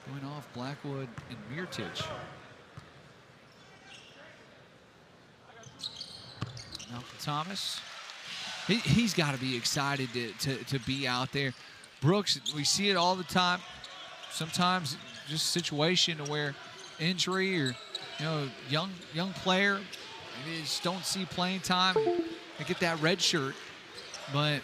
Going off Blackwood and Mirtich. Malcolm Thomas. He's got to be excited to be out there. Brooks, we see it all the time. Sometimes just a situation where injury or young player, maybe they just don't see playing time. They get that red shirt, but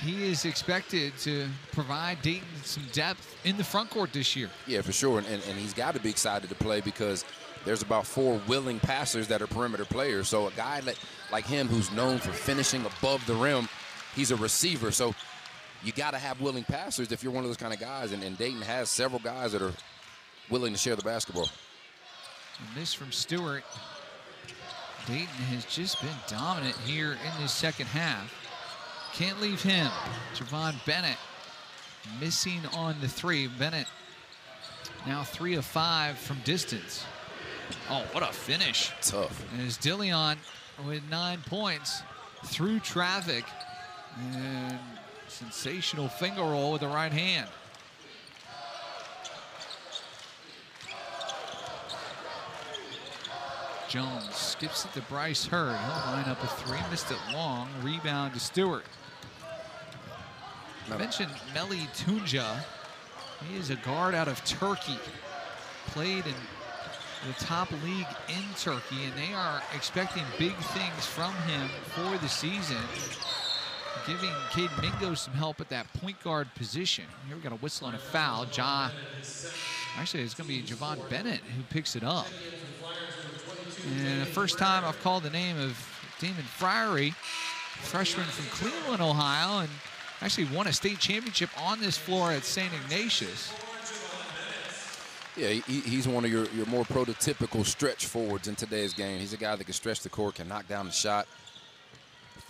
he is expected to provide Dayton some depth in the front court this year. Yeah, for sure, and he's got to be excited to play because there's about 4 willing passers that are perimeter players. So a guy like him who's known for finishing above the rim, he's a receiver. So you got to have willing passers if you're one of those kind of guys, and Dayton has several guys that are willing to share the basketball. A miss from Stewart. Dayton has just been dominant here in this second half. Can't leave him. Javon Bennett missing on the 3. Bennett now 3 of 5 from distance. Oh, what a finish. Tough. And it's Dillion with 9 points through traffic. And sensational finger roll with the right hand. Jones skips it to Bryce Hurd. He'll line up a 3, missed it long. Rebound to Stewart. I mentioned Meli Tunja. He is a guard out of Turkey. Played in the top league in Turkey, and they are expecting big things from him for the season. Giving Caden Mingo some help at that point guard position. Here we got a whistle and a foul. Actually, it's going to be Javon Bennett who picks it up. And the first time I've called the name of Damon Friery, freshman from Cleveland, Ohio, and actually won a state championship on this floor at St. Ignatius. Yeah, he's one of your more prototypical stretch forwards in today's game. He's a guy that can stretch the court, can knock down the shot,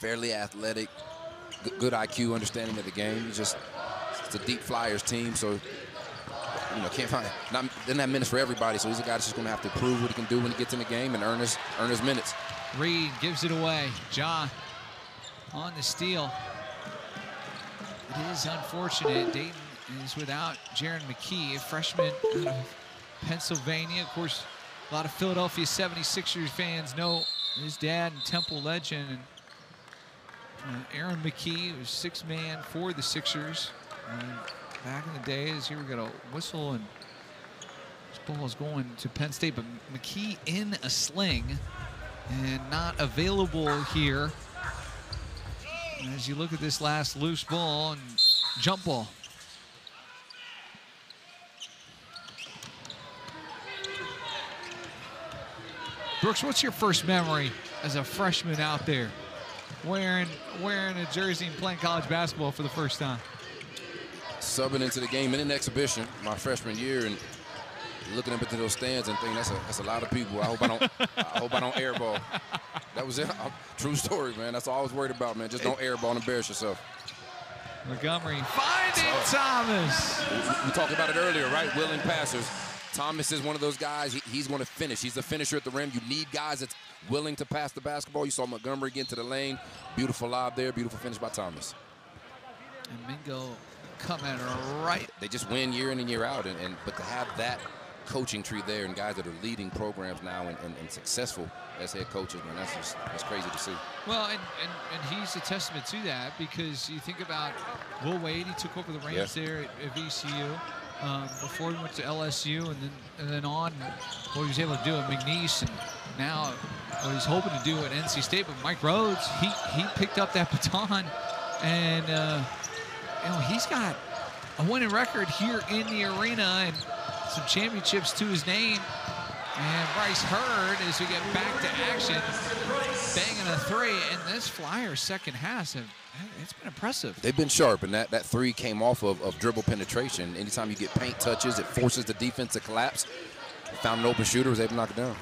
fairly athletic, good IQ, understanding of the game. It's a deep Flyers team, so can't find doesn't have minutes for everybody. So he's a guy that's just going to have to prove what he can do when he gets in the game and earn his minutes. Reed gives it away. Ja on the steal. It is unfortunate. Dayton is without Jaron McKee, a freshman out of Pennsylvania. Of course, a lot of Philadelphia 76ers fans know his dad and Temple legend. And Aaron McKee was 6th man for the Sixers. And back in the days, here we got a whistle, and this ball is going to Penn State, but McKee in a sling and not available here. And as you look at this last loose ball and jump ball. Brooks, what's your first memory as a freshman out there? wearing a jersey and playing college basketball for the first time. Subbing into the game in an exhibition my freshman year and looking up into those stands and thinking that's a lot of people. I hope I don't airball. That was it. True story, man. That's all I was worried about, man. Just don't airball and embarrass yourself. Montgomery finding Thomas. We talked about it earlier, right? Willing passers. Thomas is one of those guys. He's going to finish. He's the finisher at the rim. You need guys that's willing to pass the basketball. You saw Montgomery get into the lane. Beautiful lob there. Beautiful finish by Thomas. And Mingo coming right. They just win year in and year out. But to have that coaching tree there and guys that are leading programs now and successful as head coaches, man, that's crazy to see. Well, and he's a testament to that, because you think about Will Wade. He took over the reins there at VCU. Before he went to LSU, and then on what he was able to do at McNeese, and now what he's hoping to do at NC State. But Mike Rhodes, he picked up that baton, and he's got a winning record here in the arena and some championships to his name. And Bryce Hurd, as we get back to action, banging a three. And this Flyers second half, it's been impressive. They've been sharp, and that three came off of dribble penetration. Anytime you get paint touches, it forces the defense to collapse. Found an open shooter, was able to knock it down.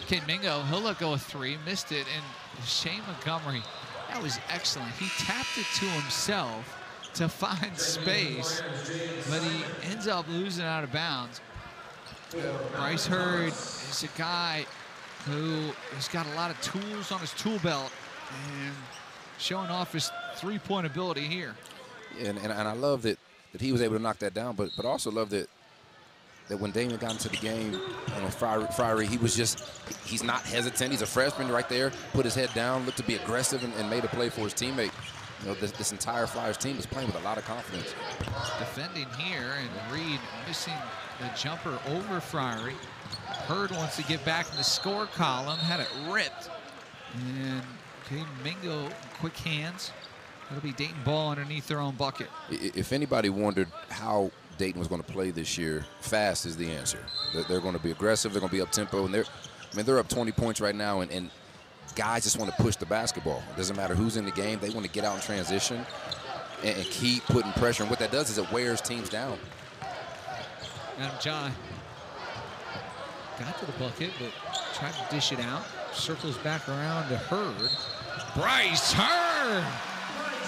Kid Mingo, he'll let go of three, missed it. And Shane Montgomery, that was excellent. He tapped it to himself to find space, but he ends up losing out of bounds. Bryce Hurd is a guy who has got a lot of tools on his tool belt and showing off his three-point ability here. And I love that he was able to knock that down, but also love that when Damon got into the game, Friary, he's not hesitant. He's a freshman right there, put his head down, looked to be aggressive, and made a play for his teammate. This entire Flyers team is playing with a lot of confidence. Defending here, and Reed missing the jumper over Friary. Hurd wants to get back in the score column, had it ripped. And Mingo, quick hands. That'll be Dayton ball underneath their own bucket. If anybody wondered how Dayton was going to play this year, fast is the answer. They're going to be aggressive. They're going to be up tempo, and they're up 20 points right now, and guys just want to push the basketball. It doesn't matter who's in the game. They want to get out in transition and keep putting pressure. And what that does is it wears teams down. Adam John got to the bucket, but tried to dish it out. Circles back around to Hurd. Bryce Hurd!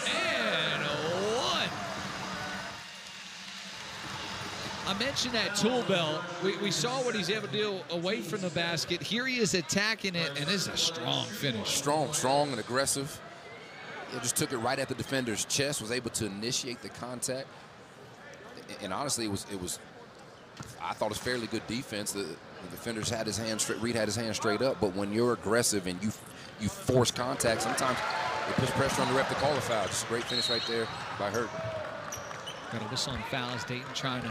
And one. I mentioned that tool belt. We saw what he's able to do away from the basket. Here he is attacking it, and this is a strong finish. Strong and aggressive. He just took it right at the defender's chest, was able to initiate the contact. And honestly, it was I thought it was fairly good defense. The defenders had his hand straight, Reed had his hand straight up, but when you're aggressive and you force contact, sometimes it puts pressure on the ref to call a foul. Just a great finish right there by Hurd. Got a whistle on fouls. Dayton trying to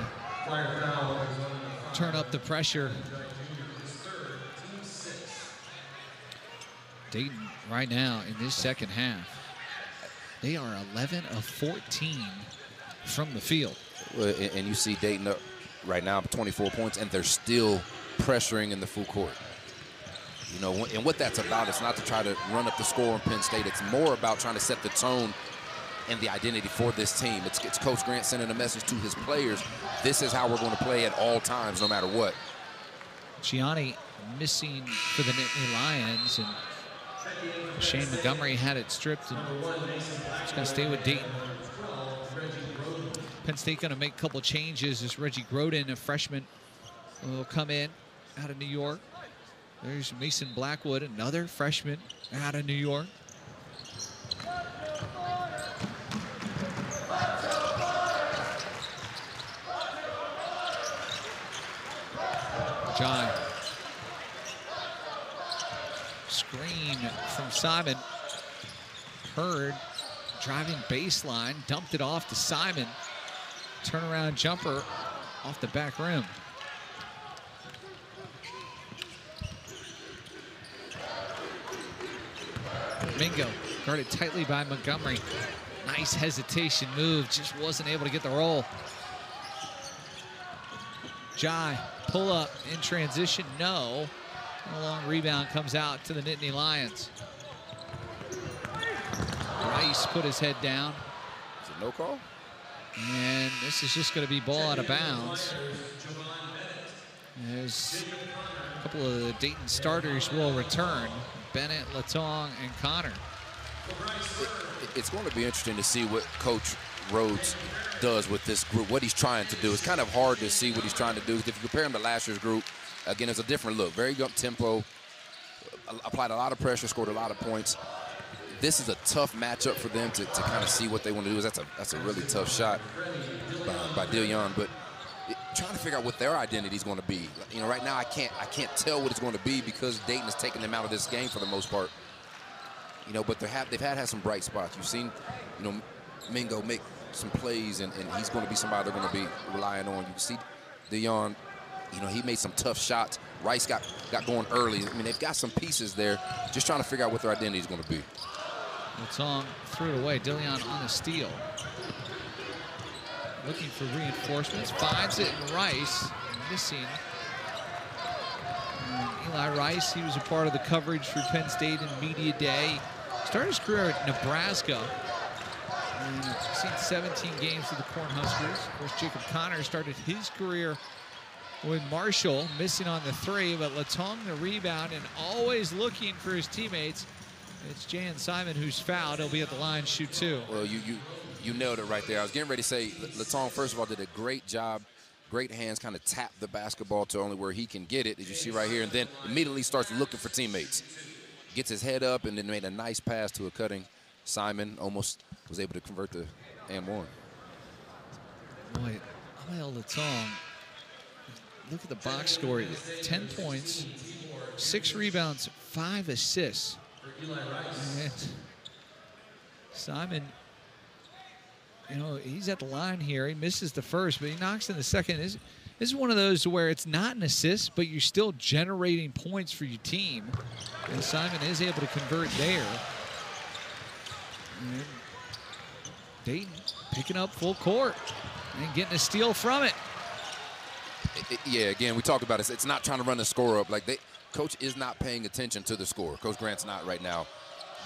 turn up the pressure. Dayton right now in this second half, they are 11 of 14 from the field. Well, and you see Dayton up right now 24 points, and they're still pressuring in the full court. And what that's about is not to try to run up the score in Penn State. It's more about trying to set the tone and the identity for this team. It's Coach Grant sending a message to his players. This is how we're going to play at all times, no matter what. Gianni missing for the Nittany Lions, and Shane Montgomery had it stripped, and it's going to stay with Dayton. Penn State going to make a couple changes as Reggie Groden, a freshman, will come in out of New York. There's Mason Blackwood, another freshman out of New York. John. Screen from Simon. Hurd driving baseline, dumped it off to Simon. Turnaround jumper off the back rim. Mingo guarded tightly by Montgomery. Nice hesitation move, just wasn't able to get the roll. Jai, pull up in transition, no. A long rebound comes out to the Nittany Lions. Rice put his head down. Is it no call? And this is just going to be ball out of bounds. There's a couple of the Dayton starters will return. Bennett, Latong, and Connor. It's going to be interesting to see what Coach Rhodes does with this group, what he's trying to do. It's kind of hard to see what he's trying to do. If you compare him to last year's group, again, it's a different look. Very up tempo, applied a lot of pressure, scored a lot of points. This is a tough matchup for them to kind of see what they want to do. That's a really tough shot by Dillon, but trying to figure out what their identity is going to be. You know, right now I can't tell what it's going to be because Dayton has taken them out of this game for the most part. You know, but they've had some bright spots. You've seen, you know, Mingo make some plays, and he's going to be somebody they're going to be relying on. You can see Dillon, you know, he made some tough shots. Rice got going early. I mean, they've got some pieces there. Just trying to figure out what their identity is going to be. Latong threw it away. Dillon on the steal. Looking for reinforcements. Finds it in Rice. Missing. And Eli Rice, he was a part of the coverage for Penn State in Media Day. Started his career at Nebraska. And seen 17 games with the Cornhuskers. Of course, Jacob Connor started his career with Marshall, missing on the three, but Latong the rebound and always looking for his teammates. It's Jan Simon who's fouled. He'll be at the line, shoot two. Well, you nailed it right there. I was getting ready to say, Latong, first of all, did a great job. Great hands, kind of tapped the basketball to only where he can get it, as you see right here, and then immediately starts looking for teammates. Gets his head up and then made a nice pass to a cutting Simon. Almost was able to convert the and one. Boy, Amel Latong, look at the box score. 10 points, 6 rebounds, 5 assists. And Simon, you know, he's at the line here. He misses the first, but he knocks in the second. This is one of those where it's not an assist, but you're still generating points for your team. And Simon is able to convert there. And Dayton picking up full court and getting a steal from it. Yeah, again, we talked about it. It's not trying to run the score up. Coach is not paying attention to the score. Coach Grant's not right now.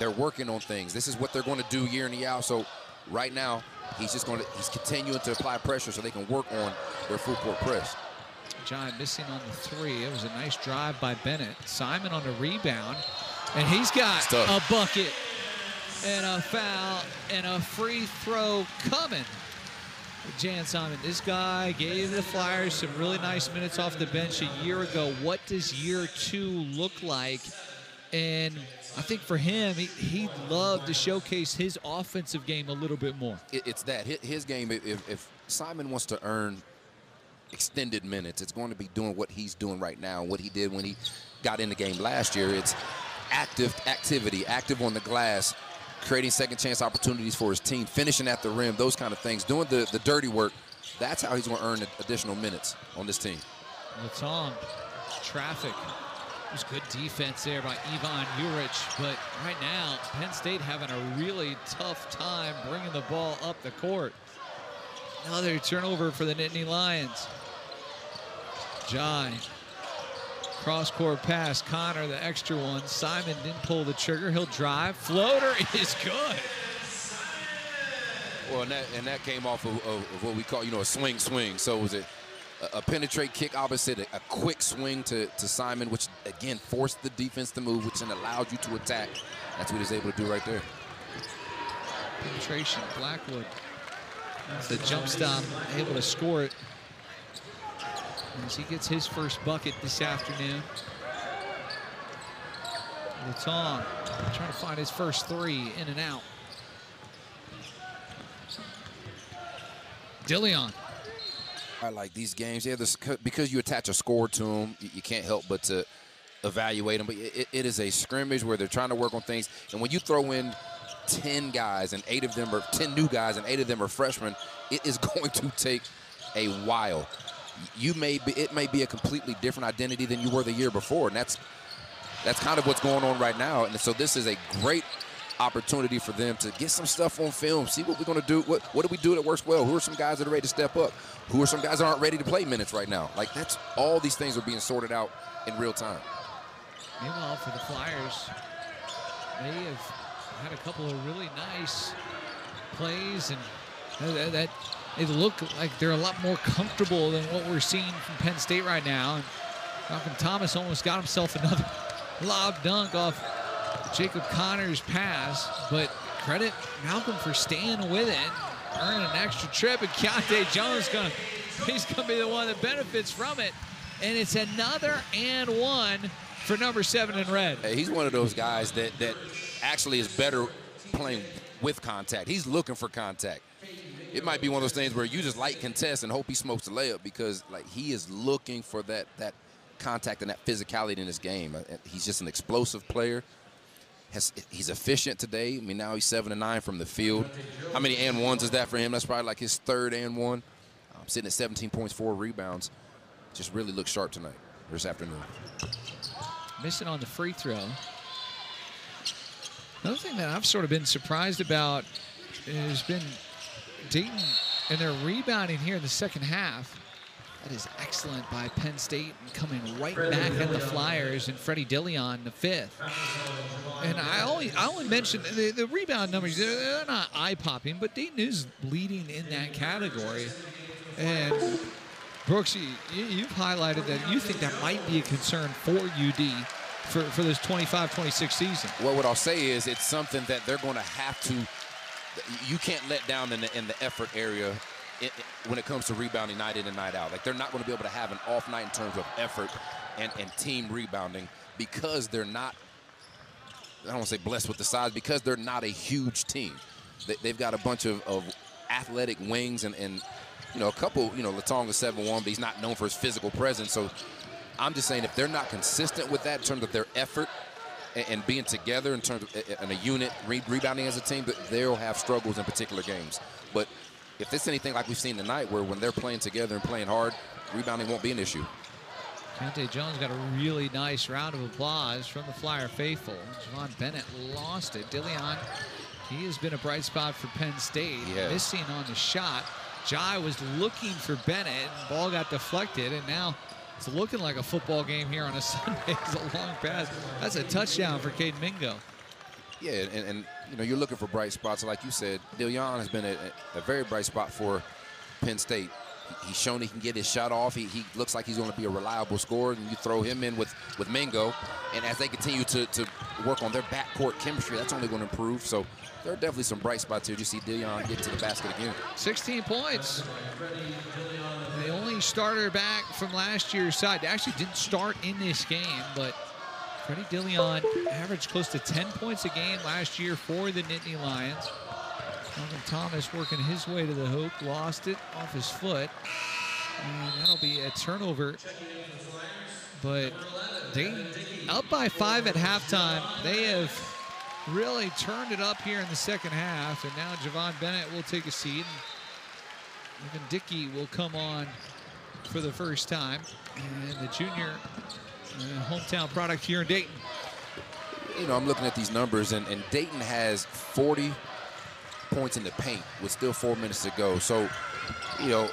They're working on things. This is what they're going to do year in and year out. So right now, he's continuing to apply pressure so they can work on their full court press. John missing on the three. It was a nice drive by Bennett. Simon on the rebound, and he's got a bucket and a foul and a free throw coming. Jan Simon, this guy gave the Flyers some really nice minutes off the bench a year ago. What does year 2 look like? And I think for him, he'd love to showcase his offensive game a little bit more. It's that. His game, if Simon wants to earn extended minutes, it's going to be doing what he's doing right now, what he did when he got in the game last year. It's activity, active on the glass, creating second chance opportunities for his team, finishing at the rim, those kind of things, doing the dirty work. That's how he's going to earn additional minutes on this team. Latong, traffic. There's good defense there by Ivan Juric, but right now, Penn State having a really tough time bringing the ball up the court. Another turnover for the Nittany Lions. Jai, cross-court pass, Connor, the extra one. Simon didn't pull the trigger, he'll drive. Floater is good. Well, and that came off of what we call, a swing. So was it a penetrate kick opposite, a quick swing to Simon, which, again, forced the defense to move, which then allowed you to attack. That's what he's able to do right there. Penetration, Blackwood. That's the jump stop, able to score it. As he gets his first bucket this afternoon. Latong trying to find his first three, in and out. Dillon. I like these games. Yeah, because you attach a score to them, you can't help but to evaluate them. But it is a scrimmage where they're trying to work on things. And when you throw in 10 guys and 8 of them are 10 new guys and 8 of them are freshmen, it is going to take a while. It may be a completely different identity than you were the year before, and that's kind of what's going on right now. And so this is a great opportunity for them to get some stuff on film, see what we're going to do. What do we do that works well? Who are some guys that are ready to step up? Who are some guys that aren't ready to play minutes right now? That's all these things are being sorted out in real time. Meanwhile, for the Flyers, they have had a couple of really nice plays, and that it looked like they're a lot more comfortable than what we're seeing from Penn State right now. And Malcolm Thomas almost got himself another lob dunk off Jacob Connor's pass, but credit Malcolm for staying with it, earning an extra trip, and Keontae Jones he's gonna be the one that benefits from it. And it's another and one for number 7 in red. Hey, he's one of those guys that actually is better playing with contact. He's looking for contact. It might be one of those things where you just light contest and hope he smokes the layup, because like he is looking for that contact and that physicality in his game. He's just an explosive player. He's efficient today. I mean, now he's 7 of 9 from the field. How many and ones is that for him? That's probably like his 3rd and one. Sitting at 17 points, 4 rebounds. Just really looks sharp tonight, or this afternoon. Missing on the free throw. Another thing that I've sort of been surprised about has been Dayton and their rebounding here in the second half. That is excellent by Penn State, and coming right back at the Flyers, and Freddie Dillon, the 5th. And I only mention the rebound numbers. They're not eye-popping, but Dayton is leading in that category. And Brooks, you've highlighted that you think that might be a concern for UD for this 25-26 season. Well, what I'll say is it's something that they're going to have to. You can't let down in the effort area when it comes to rebounding night in and night out. Like, they're not going to be able to have an off night in terms of effort and team rebounding, because they're not, I don't want to say blessed with the size, because they're not a huge team. They've got a bunch of athletic wings and you know, a couple, you know, Latong is 7'1", but he's not known for his physical presence. So I'm just saying, if they're not consistent with that in terms of their effort and being together in terms of in a unit, rebounding as a team, that they'll have struggles in particular games. But if it's anything like we've seen tonight, where when they're playing together and playing hard, rebounding won't be an issue. Keontae Jones got a really nice round of applause from the Flyer faithful. Javon Bennett lost it. Dillon, he has been a bright spot for Penn State, missing on the shot. Jai was looking for Bennett, and the ball got deflected, and now it's looking like a football game here on a Sunday. It's a long pass. That's a touchdown for Caden Mingo. Yeah, and you know, you're looking for bright spots. Like you said, Dillon has been a very bright spot for Penn State. He's shown he can get his shot off. He looks like he's going to be a reliable scorer, and you throw him in with Mingo, and as they continue to work on their backcourt chemistry, that's only going to improve. So there are definitely some bright spots here. You see Dillon get to the basket again. 16 points. The only starter back from last year's side. They actually didn't start in this game, but Freddie Dillon averaged close to 10 points a game last year for the Nittany Lions. Malcolm Thomas working his way to the hoop, lost it off his foot, and that'll be a turnover. But Dayton up by 5 at halftime. They have really turned it up here in the second half, and now Javon Bennett will take a seat, and even Dickey will come on for the first time, and the junior hometown product here in Dayton. You know, I'm looking at these numbers, and Dayton has 40 points in the paint with still 4 minutes to go. So, you know,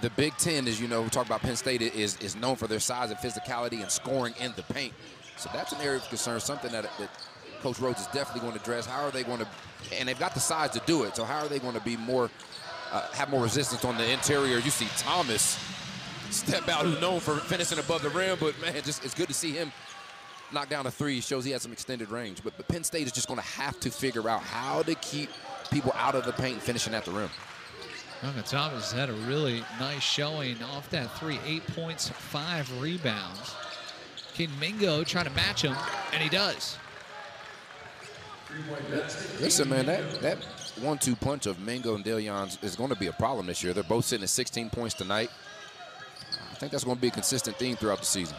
the Big Ten, as you know, we talk about Penn State, is known for their size and physicality and scoring in the paint. So that's an area of concern, something that Coach Rhodes is definitely going to address. How are they going to, and they've got the size to do it, so how are they going to be more, have more resistance on the interior? You see Thomas step out, who's known for finishing above the rim, but man, just it's good to see him knock down a three. Shows he has some extended range. But Penn State is just going to have to figure out how to keep people out of the paint and finishing at the rim. Malcolm Thomas had a really nice showing off that three. 8 points, 5 rebounds. Caden Mingo trying to match him, and he does. Listen, man, that 1-2 punch of Mingo and Dillon is going to be a problem this year. They're both sitting at 16 points tonight. I think that's going to be a consistent theme throughout the season.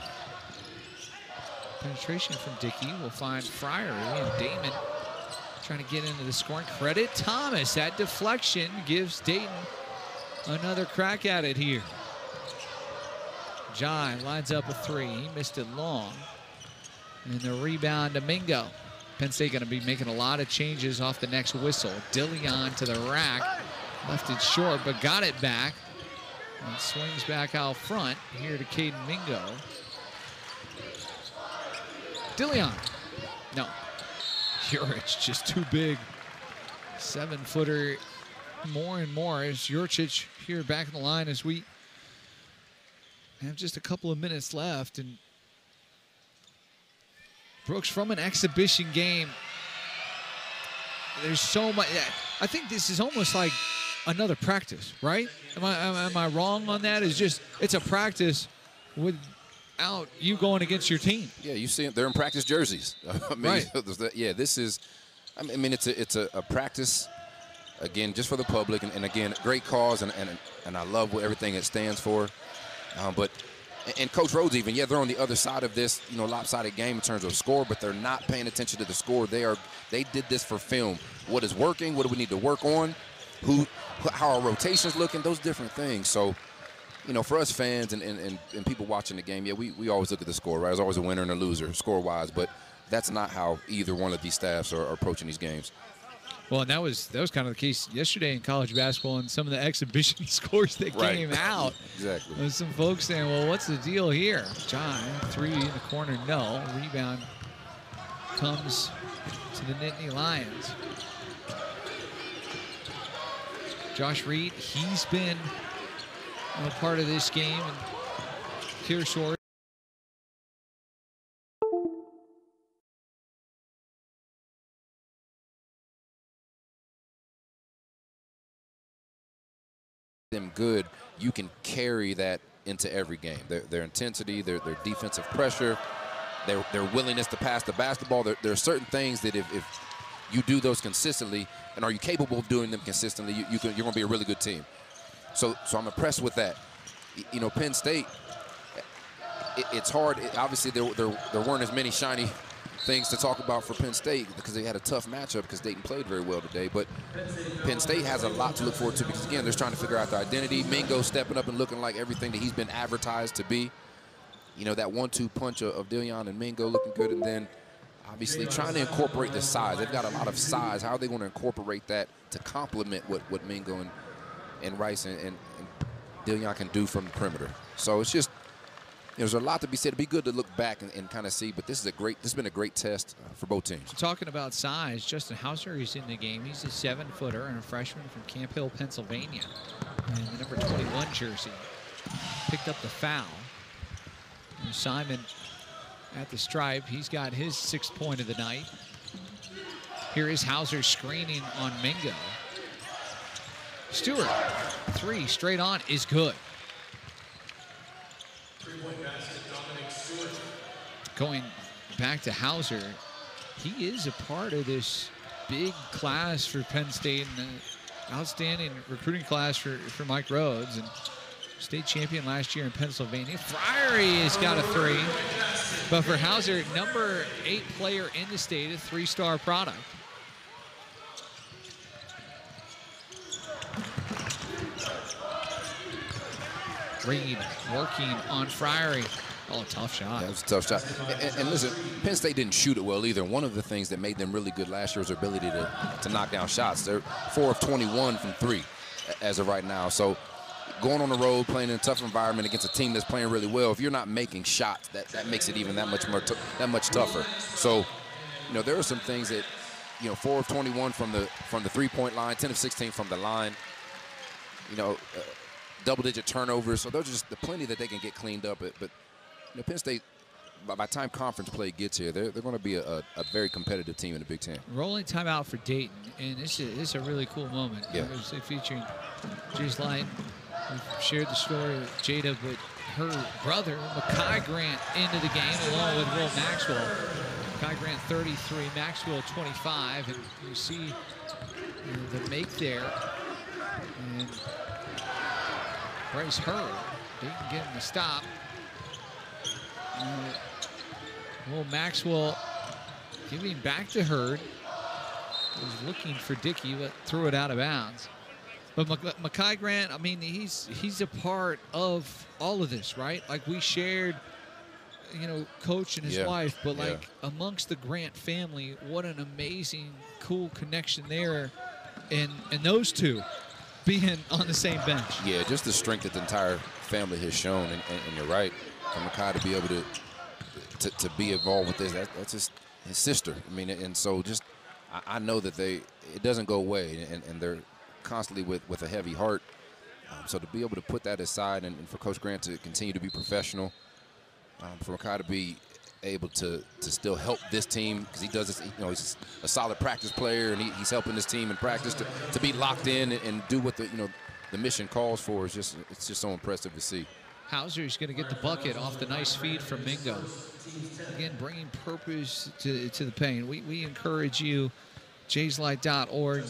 Penetration from Dickey will find Fryery, and Damon trying to get into the scoring. Credit Thomas. That deflection gives Dayton another crack at it here. Jai lines up a 3. He missed it long. And the rebound to Mingo. Penn State going to be making a lot of changes off the next whistle. Dillon to the rack. Left it short, but got it back. And swings back out front here to Caden Mingo. Dillon. No. Juric just too big. 7-footer more and more as Juric here back in the line as we have just a couple of minutes left. And Brooks, from an exhibition game, there's so much. I think this is almost like another practice, right? Am I wrong on that? It's a practice without you going against your team. Yeah, you see it. They're in practice jerseys. I mean, right. Yeah, this is. I mean, it's a practice, again, just for the public, and again, great cause, and I love everything it stands for. But Coach Rhodes even, yeah, they're on the other side of this, lopsided game in terms of score, but they're not paying attention to the score. They did this for film. What is working? What do we need to work on? How are rotations looking? Those different things. So, for us fans and people watching the game, yeah, we always look at the score, right? There's always a winner and a loser score-wise, but that's not how either one of these staffs are approaching these games. Well, and that was kind of the case yesterday in college basketball, and some of the exhibition scores that came out. Exactly. There's some folks saying, well, what's the deal here? John, 3 in the corner, no. Rebound comes to the Nittany Lions. Josh Reed, he's been a part of this game. And Kearsarge. Them good, you can carry that into every game. Their intensity, their defensive pressure, their willingness to pass the basketball. There are certain things that if you do those consistently, and are you capable of doing them consistently, you're going to be a really good team. So I'm impressed with that. Penn State, it's hard. Obviously, there weren't as many shiny things to talk about for Penn State because they had a tough matchup because Dayton played very well today. But Penn State has a lot to look forward to because, again, they're trying to figure out their identity. Mingo stepping up and looking like everything that he's been advertised to be. That 1-2 punch of Dillion and Mingo looking good. And then, obviously, trying to incorporate the size. They've got a lot of size. How are they going to incorporate that to complement what Mingo and Rice and Dillion can do from the perimeter? So it's just, there's a lot to be said. It'd be good to look back and kind of see, but this has been a great test for both teams. Talking about size, Justin Hauser is in the game. He's a 7-footer and a freshman from Camp Hill, Pennsylvania. And the number 21 jersey picked up the foul. And Simon at the stripe. He's got his 6th point of the night. Here is Hauser screening on Mingo. Stewart, 3 straight on is good. Going back to Hauser, he is a part of this big class for Penn State and an outstanding recruiting class for Mike Rhodes, and state champion last year in Pennsylvania. Friery has got a 3, but for Hauser, number 8 player in the state, a 3-star product. Reed working on Friery. Oh, tough shot. That was a tough shot. And listen, Penn State didn't shoot it well either. One of the things that made them really good last year was their ability to knock down shots. They're 4 of 21 from 3 as of right now. So going on the road, playing in a tough environment against a team that's playing really well, if you're not making shots, that makes it even that much tougher. So, there are some things that, 4 of 21 from the 3-point line, 10 of 16 from the line, double-digit turnovers. So there's just plenty that they can get cleaned up. But Penn State, by the time conference play gets here, they're going to be a very competitive team in the Big Ten. Rolling timeout for Dayton, and this is a really cool moment. Yeah. Obviously featuring Jay's Line. We've shared the story with Jada, but her brother, Makai Grant, into the game along with Will Maxwell. Makai Grant 33, Maxwell 25, and you see the make there. And Bryce Hurd, Dayton getting the stop. Will Maxwell giving back to Hurd. Was looking for Dickey, but threw it out of bounds. But Makai Grant, I mean, he's a part of all of this, right? Like we shared, Coach and his wife, but like amongst the Grant family, what an amazing, cool connection there. And those two being on the same bench. Yeah, just the strength that the entire family has shown, and you're right, for Makai to be able to be involved with this, that's just his sister. I mean, and so just I know that it doesn't go away, and they're constantly with a heavy heart. So to be able to put that aside and for Coach Grant to continue to be professional, for Makai to be able to still help this team, because he does this, he's a solid practice player, and he's helping this team in practice to be locked in and do what the mission calls for. It's just so impressive to see. Hauser's going to get the bucket off the nice feed from Mingo. Again, bringing purpose to the paint. We encourage you, jayslight.org.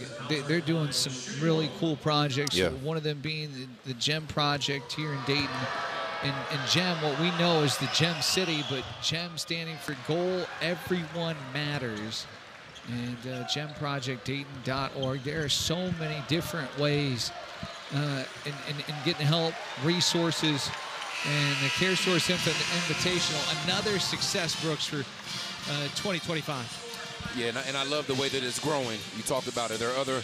They're doing some really cool projects. Yeah. One of them being the GEM project here in Dayton. And GEM, what we know is the GEM City, but GEM standing for Goal Everyone Matters. And gemprojectdayton.org. There are so many different ways in getting help, resources, and the Care Source Invitational. Another success, Brooks, for 2025. Yeah, and I love the way that it's growing. You talked about it. There are other